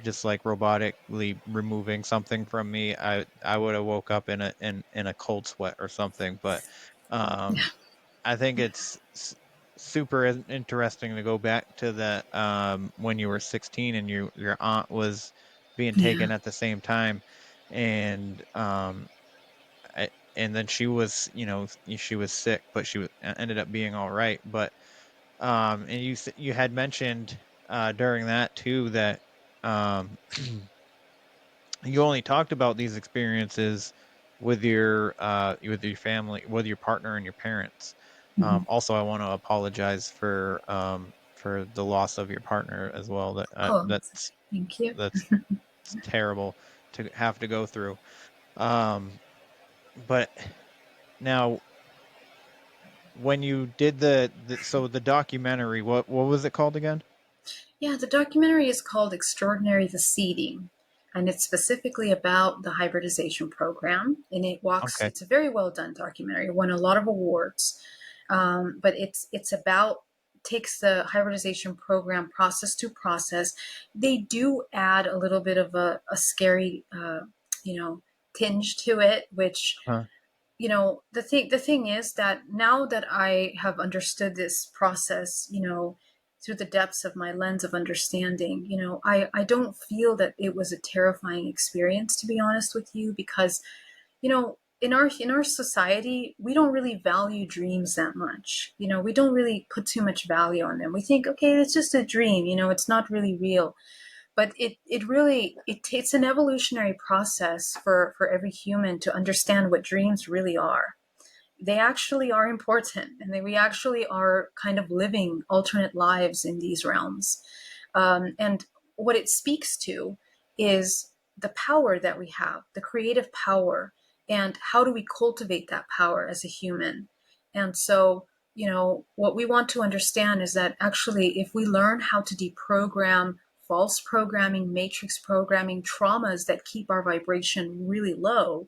just like robotically removing something from me, I would have woke up in a cold sweat or something. But I think it's super interesting to go back to that, when you were 16 and your aunt was being taken at the same time, and and then she was, she was sick, but she ended up being all right. But and you had mentioned during that too that you only talked about these experiences with your family, with your partner and your parents. Also, I want to apologize for the loss of your partner as well. That's thank you. that's terrible to have to go through. But now, when you did the documentary, what was it called again? Yeah, the documentary is called Extraordinary the Seeding, and it's specifically about the hybridization program. And it's a very well done documentary. It won a lot of awards. But it's about takes the hybridization program process to process. They do add a little bit of a scary, tinge to it, which the thing is that now that I have understood this process, through the depths of my lens of understanding, I don't feel that it was a terrifying experience, to be honest with you, because in our society, we don't really value dreams that much. We don't really put too much value on them. We think, okay, it's just a dream, it's not really real. But it's an evolutionary process for every human to understand what dreams really are. They actually are important, and we actually are kind of living alternate lives in these realms. And what it speaks to is the power that we have, the creative power, and how do we cultivate that power as a human. And so, what we want to understand is that actually, if we learn how to deprogram false programming, matrix programming, traumas that keep our vibration really low,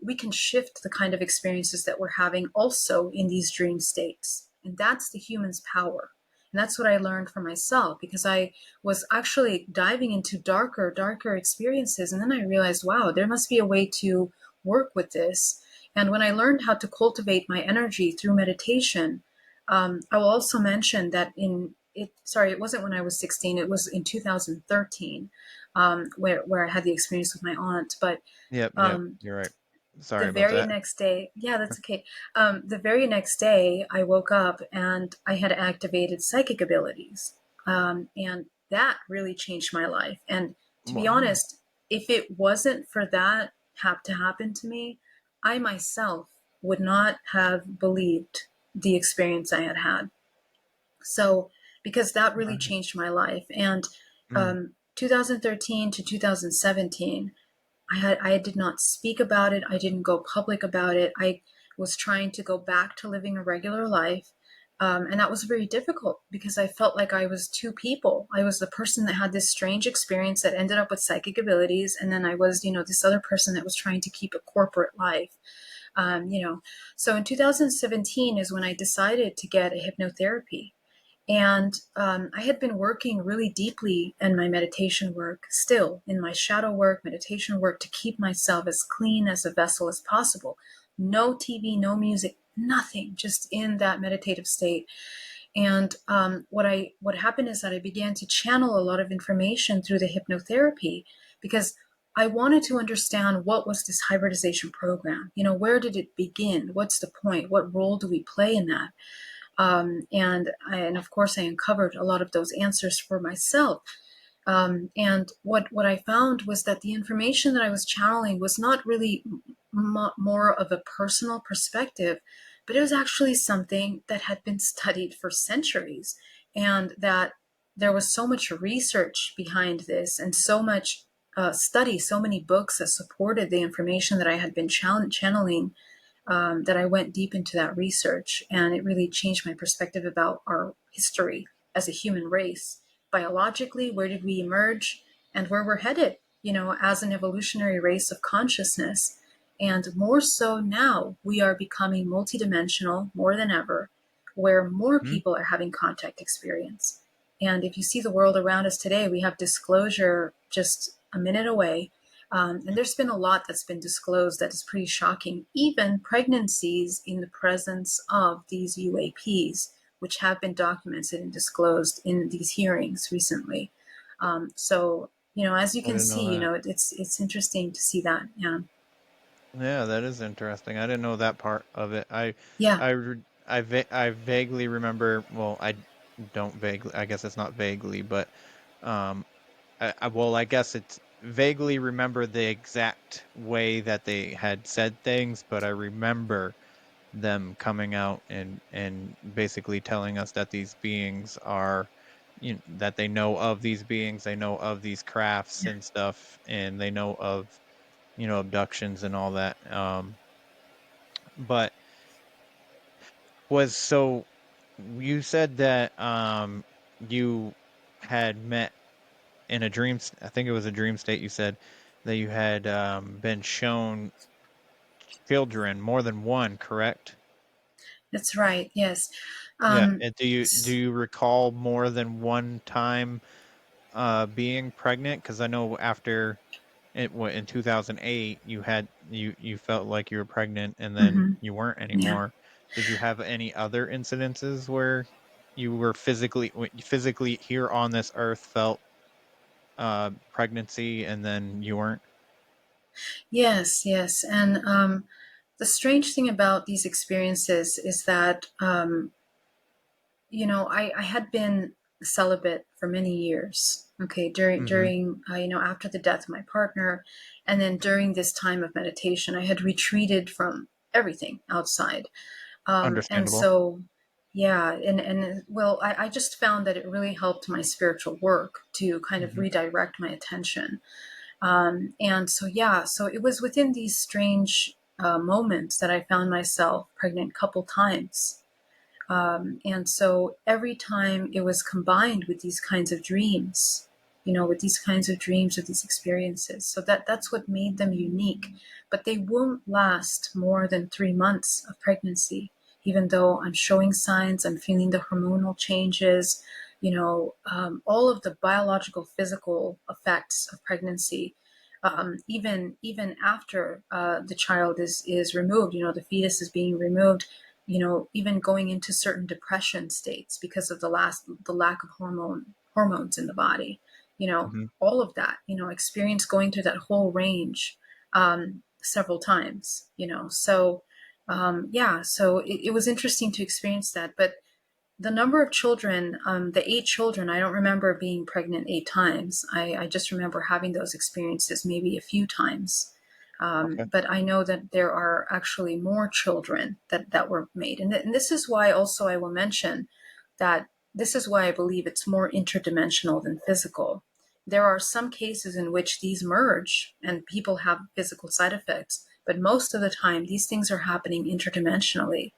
we can shift the kind of experiences that we're having also in these dream states. And that's the human's power. And that's what I learned for myself, because I was actually diving into darker experiences. And then I realized, wow, there must be a way to work with this. And when I learned how to cultivate my energy through meditation, I will also mention that it wasn't when I was 16, it was in 2013, where I had the experience with my aunt. But Yep, you're right. Sorry the about very that. next day, yeah, that's okay. The very next day, I woke up and I had activated psychic abilities. And that really changed my life. And to be honest, if it wasn't for that to happen to me, I myself would not have believed the experience I had had. So, because that really changed my life. And 2013 to 2017, I did not speak about it. I didn't go public about it. I was trying to go back to living a regular life. And that was very difficult because I felt like I was two people. I was the person that had this strange experience that ended up with psychic abilities. And then I was, this other person that was trying to keep a corporate life. So in 2017 is when I decided to get a hypnotherapy. And I had been working really deeply in my meditation work, still in my shadow work, meditation work, to keep myself as clean as a vessel as possible. No TV, no music, nothing, just in that meditative state. And what happened is that I began to channel a lot of information through the hypnotherapy, because I wanted to understand what was this hybridization program. Where did it begin? What's the point? What role do we play in that? And of course, I uncovered a lot of those answers for myself. And what I found was that the information that I was channeling was not really more of a personal perspective, but it was actually something that had been studied for centuries, and that there was so much research behind this, and so much study, so many books that supported the information that I had been channeling, that I went deep into that research, and it really changed my perspective about our history as a human race. Biologically, where did we emerge, and where we're headed, as an evolutionary race of consciousness. And more so now, we are becoming multidimensional more than ever, where more people are having contact experience. And if you see the world around us today, we have disclosure just a minute away. And there's been a lot that's been disclosed that is pretty shocking. Even pregnancies in the presence of these UAPs, which have been documented and disclosed in these hearings recently. So, as you can see, it's interesting to see that. Yeah. Yeah, that is interesting. I didn't know that part of it. I vaguely remember. Well, I don't vaguely. I guess it's not vaguely, but I guess it's vaguely remember the exact way that they had said things, but I remember them coming out and basically telling us that these beings are, that they know of these beings, they know of these crafts and stuff, and they know of, abductions and all that. But was so you said that you had met in a dream. I think it was a dream state. You said that you had been shown children, more than one, correct? That's right. Yes. Yeah. Um, And do you recall more than one time being pregnant? Because I know after in 2008 you felt like you were pregnant and then mhm. you weren't Yeah. anymore. Did you have any other incidences where you were physically here on this earth felt pregnancy and then you weren't? Yes. Yes. And the strange thing about these experiences is that I had been celibate for many years. Okay, Mm-hmm. during after the death of my partner, and then during this time of meditation, I had retreated from everything outside. And Understandable. so, yeah, and well, I just found that it really helped my spiritual work to kind of Mm-hmm. redirect my attention. And so, yeah, so it was within these strange moments that I found myself pregnant a couple times. And so every time it was combined with these kinds of dreams, with these kinds of dreams, with these experiences. So that's what made them unique. But they won't last more than 3 months of pregnancy, even though I'm showing signs, I'm feeling the hormonal changes, all of the biological, physical effects of pregnancy. Even after the child is removed, the fetus is being removed, even going into certain depression states because of the lack of hormones in the body, Mm-hmm. all of that, experience going through that whole range several times, so yeah, so it was interesting to experience that. But the number of children, the 8 children, I don't remember being pregnant 8 times. I just remember having those experiences maybe a few times. Okay. But I know that there are actually more children that were made. And this is why also I will mention that this is why I believe it's more interdimensional than physical. There are some cases in which these merge and people have physical side effects, but most of the time these things are happening interdimensionally.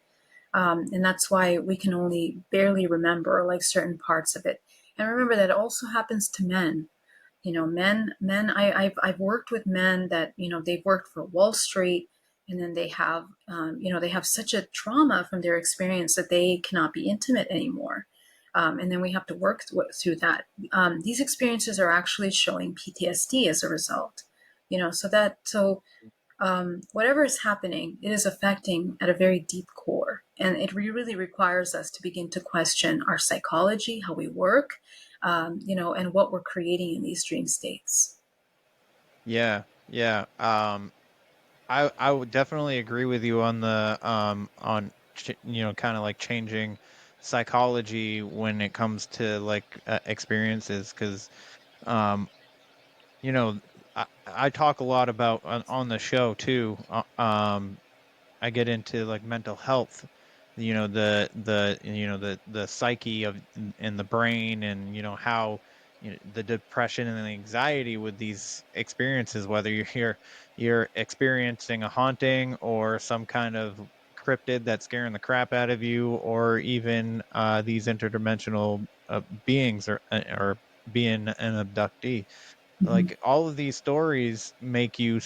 And that's why we can only barely remember like certain parts of it. And remember that it also happens to men. Men. I've worked with men that they've worked for Wall Street, and then they have such a trauma from their experience that they cannot be intimate anymore. And then we have to work through that. These experiences are actually showing PTSD as a result. So whatever is happening, it is affecting at a very deep core. And it really requires us to begin to question our psychology, how we work, and what we're creating in these dream states. Yeah. Yeah. I would definitely agree with you on the on kind of like changing psychology when it comes to like experiences, because um you know I talk a lot about on the show too. I get into like mental health, the psyche of in the brain, and how the depression and the anxiety with these experiences, whether you're experiencing a haunting or some kind of cryptid that's scaring the crap out of you, or even these interdimensional beings, or being an abductee. Mhm. Like, all of these stories make you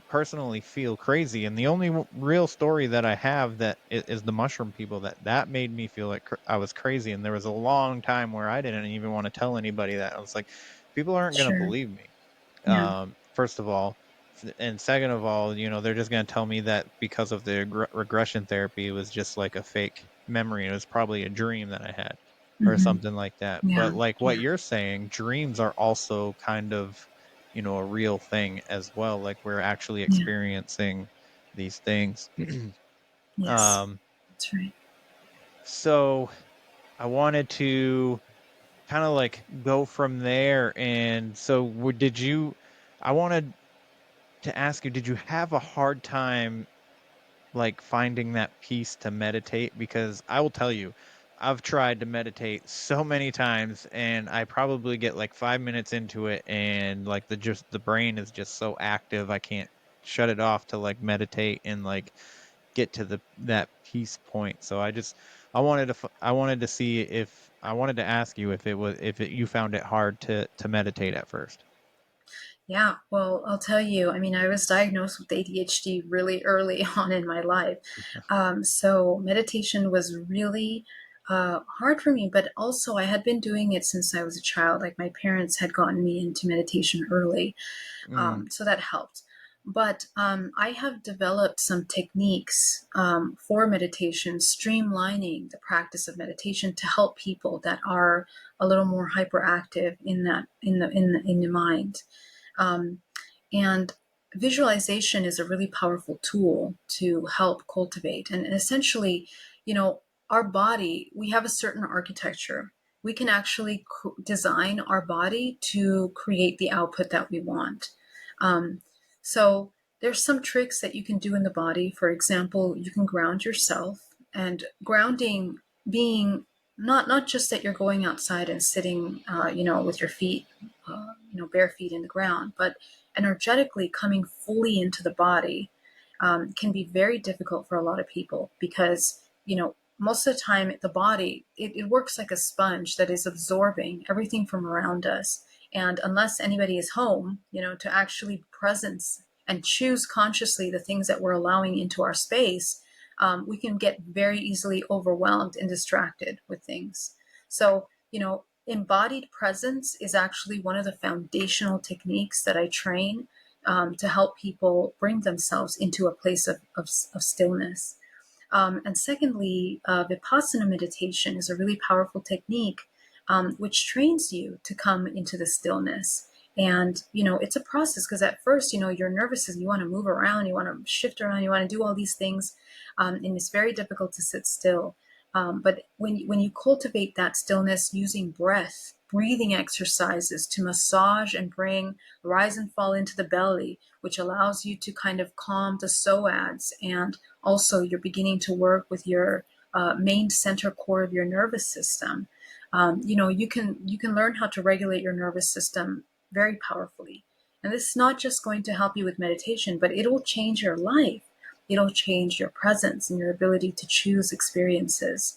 personally feel crazy, and the only real story that I have that is the mushroom people, that made me feel like I was crazy. And there was a long time where I didn't even want to tell anybody that. I was like, people aren't going to Sure. believe me. Yeah. First of all, and second of all, they're just going to tell me that because of the regression therapy, it was just like a fake memory. It was probably a dream that I had, or Hmm. something like that. But Yeah. like what Yeah. you're saying, dreams are also kind of, a real thing as well. Like, we're actually Yeah. experiencing these things. Yes. um, That's right. so I wanted to kind of like go from there. And so, I wanted to ask you, did you have a hard time like finding that peace to meditate, because I will tell you, I've tried to meditate so many times and I probably get like 5 minutes into it and like the brain is just so active I can't shut it off to like meditate and like get to that peace point. So I wanted to see if I wanted to ask you if you found it hard to meditate at first. Yeah, well, I'll tell you, I mean, I was diagnosed with ADHD really early on in my life. So meditation was really hard for me, but also I had been doing it since I was a child. Like my parents had gotten me into meditation early. So that helped. But I have developed some techniques for meditation, streamlining the practice of meditation to help people that are a little more hyperactive in the mind. And visualization is a really powerful tool to help cultivate. And essentially, our body, we have a certain architecture. We can actually design our body to create the output that we want. So there's some tricks that you can do in the body. For example, you can ground yourself, and grounding being not just that you're going outside and sitting, with your feet, bare feet in the ground, but energetically coming fully into the body can be very difficult for a lot of people because, most of the time the body, it works like a sponge that is absorbing everything from around us. And unless anybody is home, to actually presence and choose consciously the things that we're allowing into our space, we can get very easily overwhelmed and distracted with things. So, embodied presence is actually one of the foundational techniques that I train to help people bring themselves into a place of stillness. And secondly, Vipassana meditation is a really powerful technique which trains you to come into the stillness. And, it's a process because at first, your nervous system, you want to move around, you want to shift around, you want to do all these things. And it's very difficult to sit still. But when you cultivate that stillness using breathing exercises to massage and bring rise and fall into the belly, which allows you to kind of calm the psoas, and also you're beginning to work with your main center core of your nervous system. You can learn how to regulate your nervous system very powerfully. And this is not just going to help you with meditation, but it will change your life. It'll change your presence and your ability to choose experiences.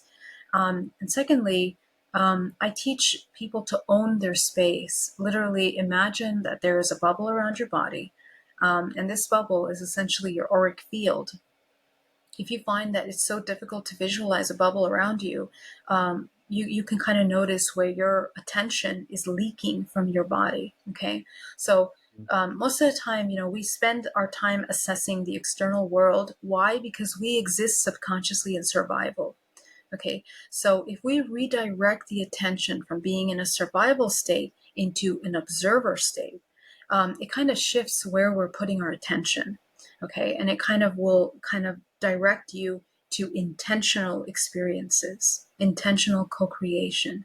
And secondly, I teach people to own their space. Literally imagine that there is a bubble around your body. And this bubble is essentially your auric field. If you find that it's so difficult to visualize a bubble around you, you can kind of notice where your attention is leaking from your body. Okay. So most of the time, we spend our time assessing the external world. Why? Because we exist subconsciously in survival. Okay. So if we redirect the attention from being in a survival state into an observer state, it kind of shifts where we're putting our attention. Okay. And it kind of will direct you to intentional experiences, intentional co-creation.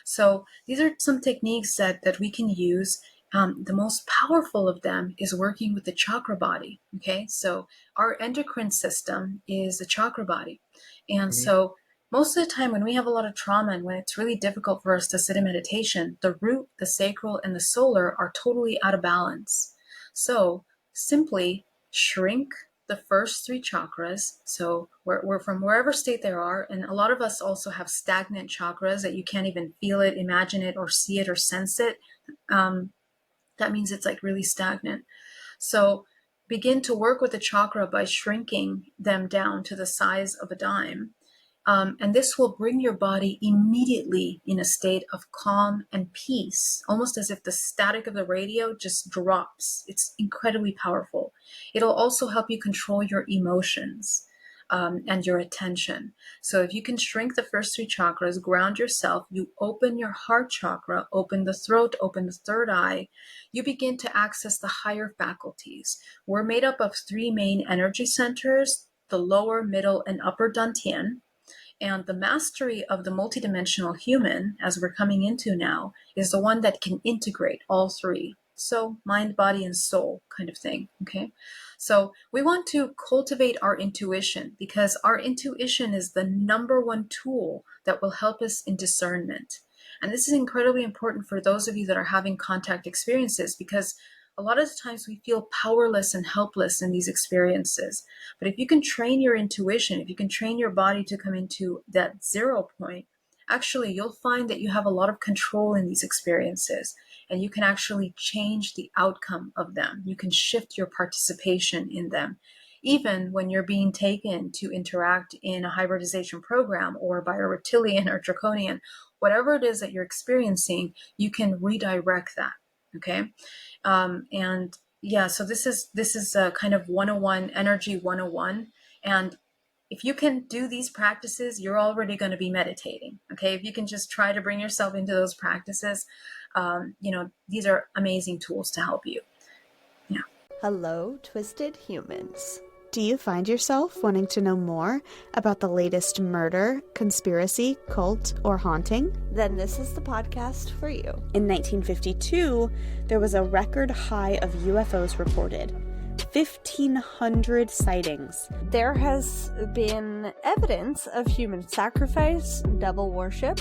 So these are some techniques that we can use. The most powerful of them is working with the chakra body. Okay, so our endocrine system is the chakra body. And so most of the time when we have a lot of trauma and when it's really difficult for us to sit in meditation, the root, the sacral, and the solar are totally out of balance. So simply shrink the first three chakras. So we're from wherever state they are. And a lot of us also have stagnant chakras that you can't even feel it, imagine it, or see it, or sense it. That means it's like really stagnant. So begin to work with the chakra by shrinking them down to the size of a dime. And this will bring your body immediately in a state of calm and peace, almost as if the static of the radio just drops. It's incredibly powerful. It'll also help you control your emotions and your attention. So if you can shrink the first three chakras, ground yourself, you open your heart chakra, open the throat, open the third eye, you begin to access the higher faculties. We're made up of three main energy centers, the lower, middle, and upper dantian. And the mastery of the multidimensional human, as we're coming into now, is the one that can integrate all three. So mind, body, and soul kind of thing. Okay. So we want to cultivate our intuition, because our intuition is the number one tool that will help us in discernment. And this is incredibly important for those of you that are having contact experiences, because a lot of the times we feel powerless and helpless in these experiences. But if you can train your intuition, if you can train your body to come into that 0 point, actually you'll find that you have a lot of control in these experiences, and you can actually change the outcome of them. You can shift your participation in them. Even when you're being taken to interact in a hybridization program or by a reptilian or draconian, whatever it is that you're experiencing, you can redirect that. Okay. And yeah, so this is a kind of 101, energy 101. And if you can do these practices, you're already going to be meditating. Okay. If you can just try to bring yourself into those practices, these are amazing tools to help you. Yeah. Hello, twisted humans. Do you find yourself wanting to know more about the latest murder, conspiracy, cult, or haunting? Then this is the podcast for you. In 1952, there was a record high of UFOs reported. 1,500 sightings. There has been evidence of human sacrifice, devil worship,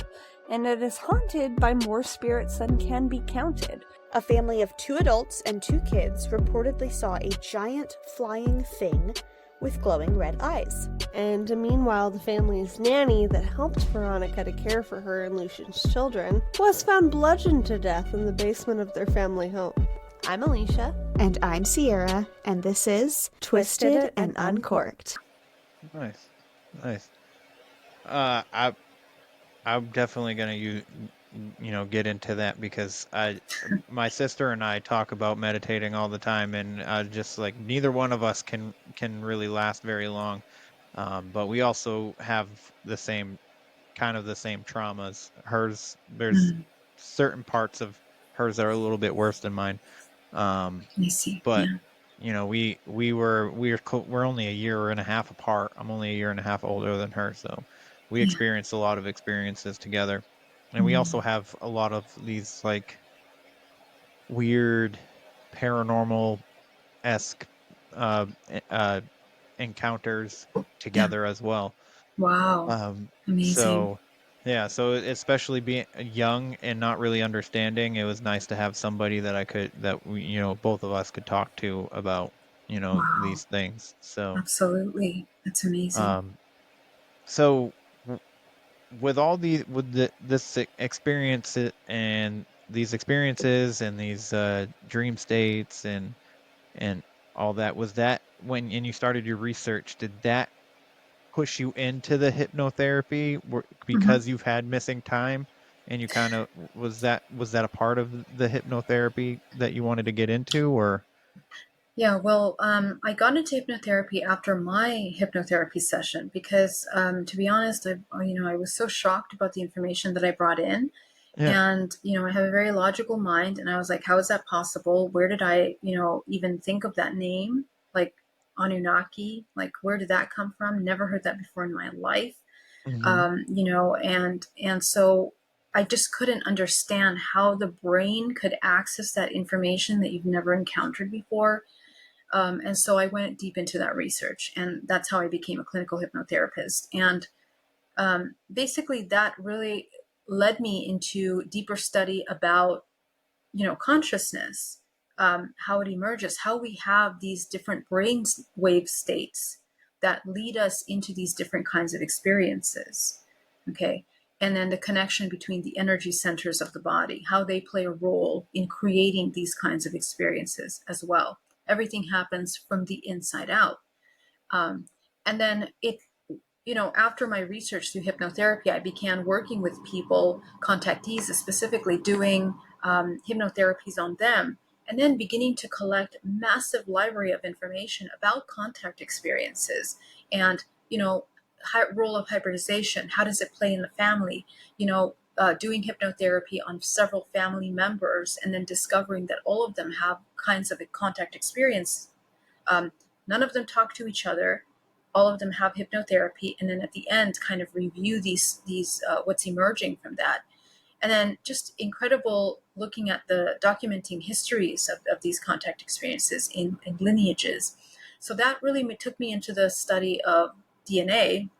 and it is haunted by more spirits than can be counted. A family of 2 adults and 2 kids reportedly saw a giant flying thing with glowing red eyes. And meanwhile, the family's nanny that helped Veronica to care for her and Lucian's children was found bludgeoned to death in the basement of their family home. I'm Alicia. And I'm Sierra, and this is Twisted and Uncorked. Nice. I'm definitely gonna get into that, because my sister and I talk about meditating all the time, and just like neither one of us can really last very long, but we also have the same traumas. There's certain parts of hers that are a little bit worse than mine. I see. But yeah. we're only a year and a half apart. I'm only a year and a half older than her, so we experienced a lot of experiences together. And we also have a lot of these like weird paranormal-esque encounters together as well. Wow. Amazing. So especially being young and not really understanding, it was nice to have somebody that we both of us could talk to about these things. So absolutely, that's amazing. So with this experience and these experiences and these dream states and all that, was that when you started your research, did that push you into the hypnotherapy because you've had missing time, and you kind of was that a part of the hypnotherapy that you wanted to get into? Or Yeah, well, I got into hypnotherapy after my hypnotherapy session, because to be honest, I was so shocked about the information that I brought in. And I have a very logical mind, and I was like, how is that possible? Where did I even think of that name, like Anunnaki? Like, where did that come from? Never heard that before in my life. And so I just couldn't understand how the brain could access that information that you've never encountered before. And so I went deep into that research, and that's how I became a clinical hypnotherapist. And basically that really led me into deeper study about, consciousness, how it emerges, how we have these different brain wave states that lead us into these different kinds of experiences. Okay. And then the connection between the energy centers of the body, how they play a role in creating these kinds of experiences as well. Everything happens from the inside out. And then after my research through hypnotherapy, I began working with people, contactees specifically, doing hypnotherapies on them, and then beginning to collect massive library of information about contact experiences and, role of hybridization. How does it play in the family? Doing hypnotherapy on several family members, and then discovering that all of them have kinds of a contact experience. None of them talk to each other. All of them have hypnotherapy, and then at the end kind of review these what's emerging from that. And then just incredible looking at the documenting histories of these contact experiences in lineages. So that really took me into the study of DNA.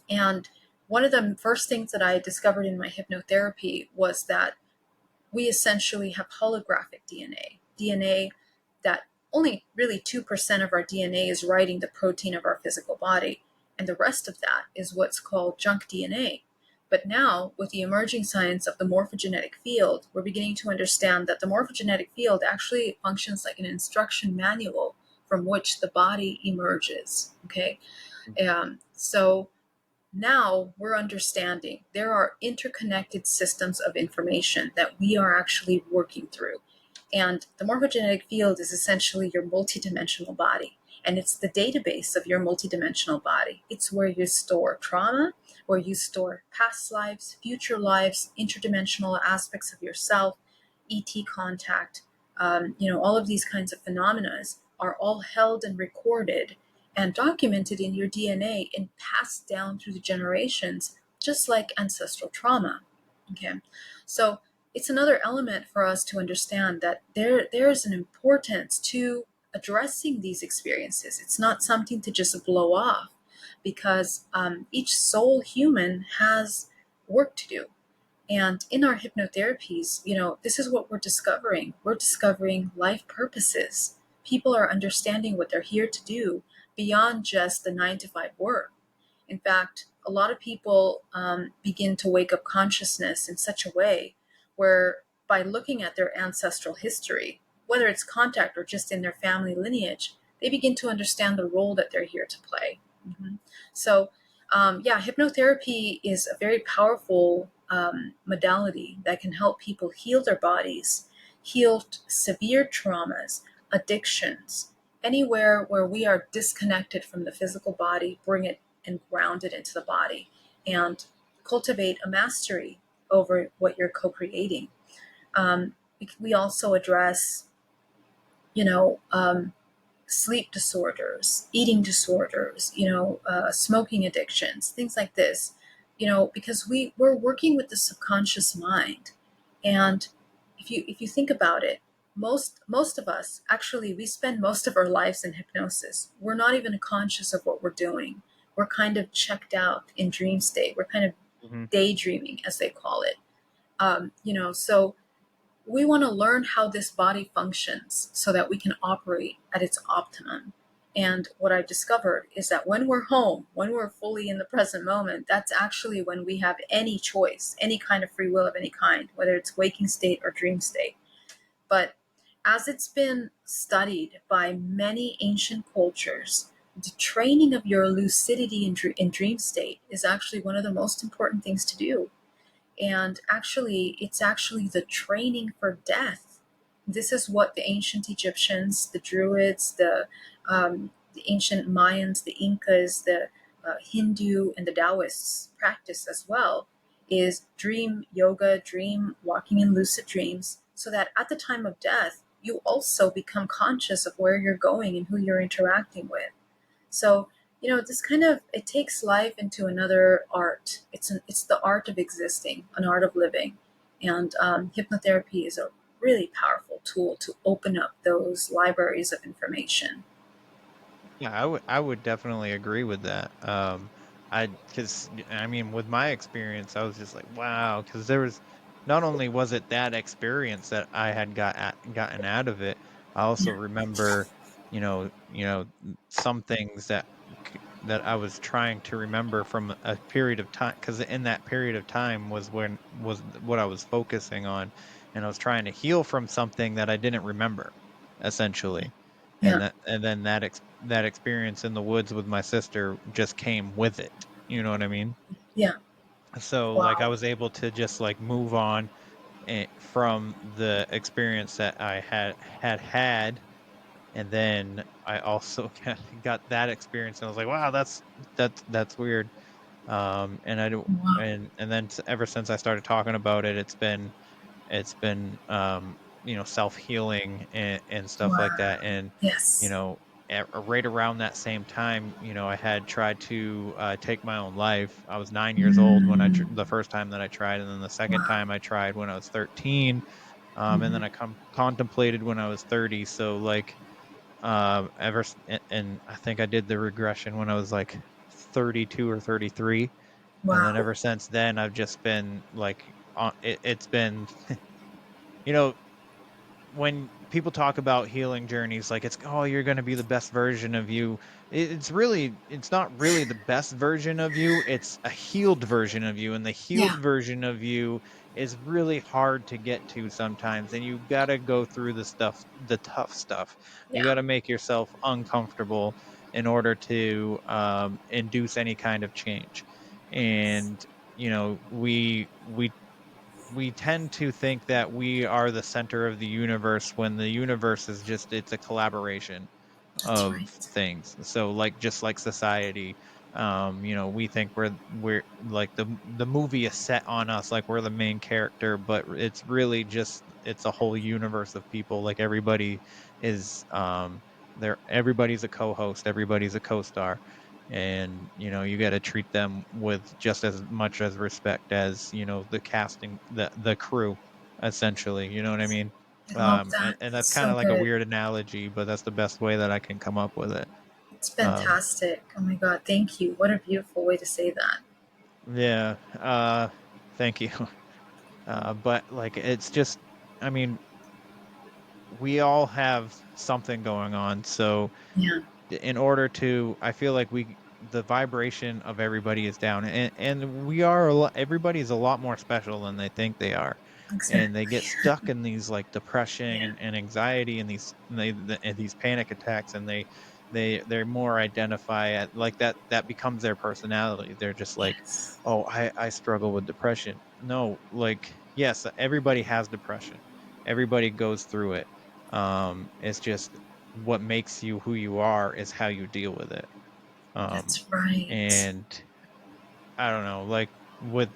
And one of the first things that I discovered in my hypnotherapy was that we essentially have holographic DNA that only really 2% of our DNA is writing the protein of our physical body. And the rest of that is what's called junk DNA. But now, with the emerging science of the morphogenetic field, we're beginning to understand that the morphogenetic field actually functions like an instruction manual from which the body emerges. Okay. So now we're understanding there are interconnected systems of information that we are actually working through. And the morphogenetic field is essentially your multidimensional body. And it's the database of your multidimensional body. It's where you store trauma, where you store past lives, future lives, interdimensional aspects of yourself, ET contact, all of these kinds of phenomena are all held and recorded and documented in your DNA and passed down through the generations, just like ancestral trauma. Okay, so it's another element for us to understand that there is an importance to addressing these experiences. It's not something to just blow off, because each soul human has work to do. And in our hypnotherapies, this is what we're discovering. We're discovering life purposes. People are understanding what they're here to do beyond just the 9-to-5 work. In fact, a lot of people begin to wake up consciousness in such a way where, by looking at their ancestral history, whether it's contact or just in their family lineage, they begin to understand the role that they're here to play. So, hypnotherapy is a very powerful modality that can help people heal their bodies, heal severe traumas, addictions, anywhere where we are disconnected from the physical body, bring it and ground it into the body, and cultivate a mastery over what you're co-creating. We also address, sleep disorders, eating disorders, smoking addictions, things like this, because we're working with the subconscious mind. And if you think about it, most of us, actually, we spend most of our lives in hypnosis. We're not even conscious of what we're doing. We're kind of checked out in dream state. We're kind of daydreaming, as they call it. So we want to learn how this body functions so that we can operate at its optimum. And what I've discovered is that when we're home, when we're fully in the present moment, that's actually when we have any choice, any kind of free will of any kind, whether it's waking state or dream state. But as it's been studied by many ancient cultures, the training of your lucidity in dream state is actually one of the most important things to do. And actually, it's actually the training for death. This is what the ancient Egyptians, the Druids, the ancient Mayans, the Incas, the Hindu, and the Taoists practice as well, is dream yoga, dream walking in lucid dreams, so that at the time of death, you also become conscious of where you're going and who you're interacting with. So, this it takes life into another art. It's the art of existing, an art of living. And hypnotherapy is a really powerful tool to open up those libraries of information. Yeah, I would definitely agree with that. Because with my experience, I was just like, wow, because there was, not only was it that experience that I had gotten out of it, I also remember, some things that I was trying to remember from a period of time, because in that period of time was what I was focusing on, and I was trying to heal from something that I didn't remember, essentially. Yeah. And then that experience in the woods with my sister just came with it. You know what I mean? Yeah. So Wow. I was able to just move on from the experience that I had, and then I also got that experience, and I was like, wow, that's weird. And I do, Wow. and then ever since I started talking about it, it's been self-healing and stuff like that. And Yes. right around that same time, I had tried to take my own life. I was 9 years old when the first time that I tried, and then the second time I tried when I was 13, and then I contemplated when I was 30. So and I think I did the regression when I was like 32 or 33. And then Wow. ever since then, I've just been like, it's been, you know, when people talk about healing journeys, like oh, you're going to be the best version of you. It's not really the best version of you. It's a healed version of you. And the Yeah. healed version of you is really hard to get to sometimes. And you got to go through the tough stuff. You Yeah. got to make yourself uncomfortable in order to induce any kind of change. And, we tend to think that we are the center of the universe when the universe is it's a collaboration That's of right. things. So just like society, we think we're like the movie is set on us, like we're the main character, but it's really it's a whole universe of people. Like everybody is everybody's a co-host, everybody's a co-star, and you got to treat them with just as much as respect as the casting, the crew, essentially. You know what I mean? I love that. And that's It's kind so of like a good. weird analogy, but that's the best way that I can come up with it. It's um fantastic. Oh my God. Thank you. What a beautiful way to say that. yeah. Thank you. But like it's just, I mean, we all have something going on, so Yeah. in order to, I feel like the vibration of everybody is down, and we are everybody's a lot more special than they think they are, and they Exactly. get stuck in these like depression Yeah. and anxiety and these panic attacks, and they're more identify at like that becomes their personality. They're just like, Yes. oh, I struggle with depression. No, like, yes, everybody has depression, everybody goes through it. It's just what makes you who you are is how you deal with it. That's right. And I don't know, like with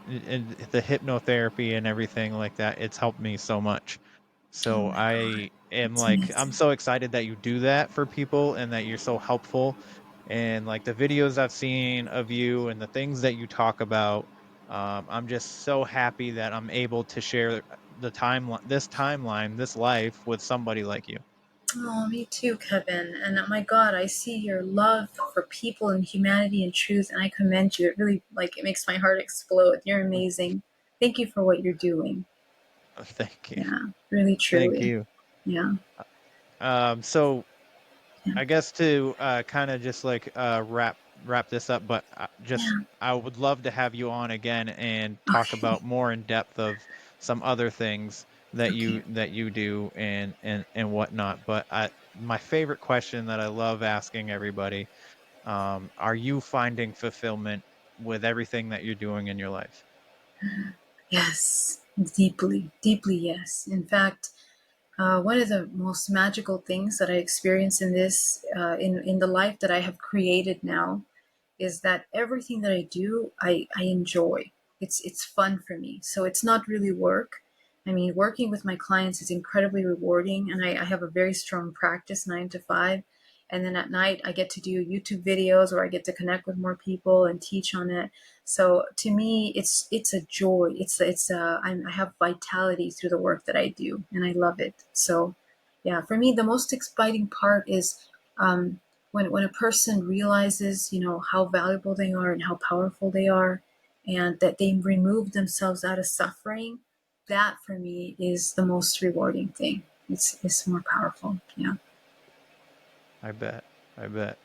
the hypnotherapy and everything like that, it's helped me so much. Oh So my God. I am It's like, I'm amazing. so excited that you do that for people and that you're so helpful. And like the videos I've seen of you and the things that you talk about, I'm just so happy that I'm able to share this life with somebody like you. Oh, me too, Kevin. And my God, I see your love for people and humanity and truth, and I commend you. It really, like, it makes my heart explode. You're amazing. Thank you for what you're doing. Thank you. Yeah, really, Thank truly. you. Yeah. So Yeah. I guess to kind of just like wrap this up, but Yeah. I would love to have you on again and talk Okay. about more in depth of some other things that Okay. you do and whatnot. But my favorite question that I love asking everybody, are you finding fulfillment with everything that you're doing in your life? Yes. Deeply, deeply, yes. In fact, one of the most magical things that I experience in this, in the life that I have created now, is that everything that I do, I enjoy. It's fun for me. So it's not really work. I mean, working with my clients is incredibly rewarding, and I have a very strong practice, 9 to 5. And then at night, I get to do YouTube videos where I get to connect with more people and teach on it. So to me, it's a joy. I have vitality through the work that I do, and I love it. So, yeah, for me, the most exciting part is um, when a person realizes, how valuable they are and how powerful they are, and that they remove themselves out of suffering. That for me is the most rewarding thing. It's more powerful. Yeah. I bet. I bet.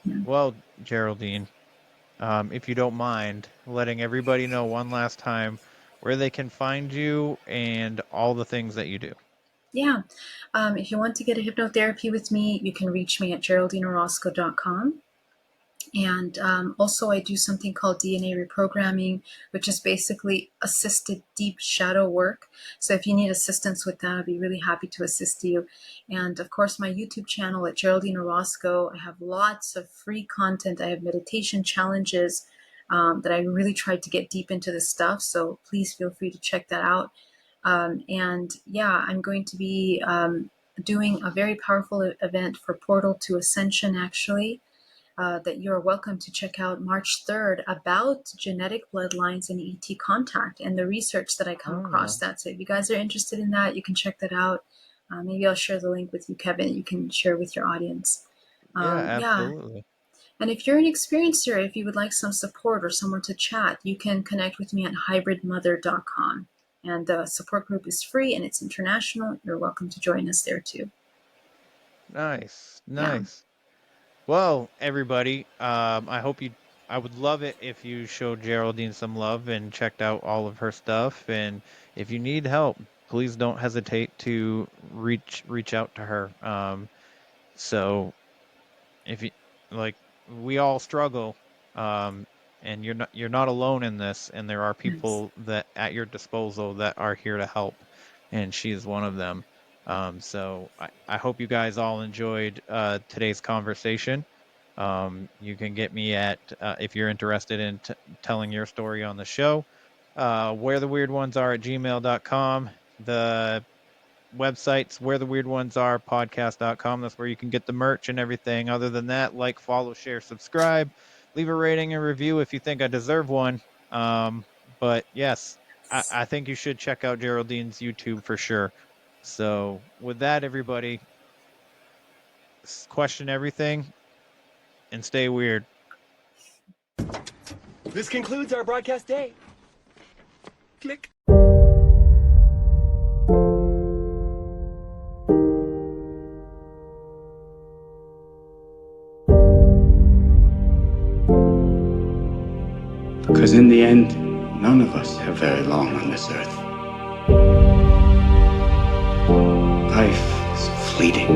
Yeah. Well, Geraldine, if you don't mind letting everybody know one last time where they can find you and all the things that you do. Yeah. If you want to get a hypnotherapy with me, you can reach me at GeraldineOrozco.com. And also, I do something called DNA reprogramming, which is basically assisted deep shadow work. So if you need assistance with that, I'd be really happy to assist you. And of course, my YouTube channel at Geraldine Orozco, I have lots of free content. I have meditation challenges that I really tried to get deep into this stuff. So please feel free to check that out. And yeah, I'm going to be doing a very powerful event for Portal to Ascension, actually. That you're welcome to check out March 3rd about genetic bloodlines and ET contact and the research that I come across Oh, that. So if you guys are interested in that, you can check that out. Maybe I'll share the link with you, Kevin. You can share with your audience. Absolutely. And if you're an experiencer, if you would like some support or someone to chat, you can connect with me at hybridmother.com. And the support group is free and it's international. You're welcome to join us there too. Nice. Well, everybody, I would love it if you showed Geraldine some love and checked out all of her stuff. And if you need help, please don't hesitate to reach out to her. So if you we all struggle, and you're not alone in this, and there are people that at your disposal that are here to help, and she is one of them. So I hope you guys all enjoyed today's conversation. You can get me at if you're interested in telling your story on the show, wheretheweirdonesiare@gmail.com. The websites wheretheweirdonesiarepodcast.com. That's where you can get the merch and everything. Other than that, like, follow, share, subscribe, leave a rating and review if you think I deserve one. But yes, I think you should check out Geraldine's YouTube for sure. So with that, everybody, question everything and stay weird. This concludes our broadcast day. Click. Because in the end, none of us have very long on this earth. Life is fleeting.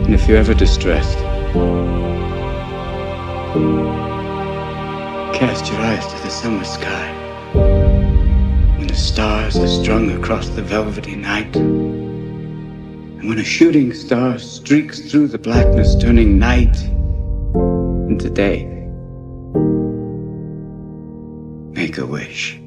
And if you're ever distressed, cast your eyes to the summer sky. When the stars are strung across the velvety night, and when a shooting star streaks through the blackness, turning night into day, make a wish.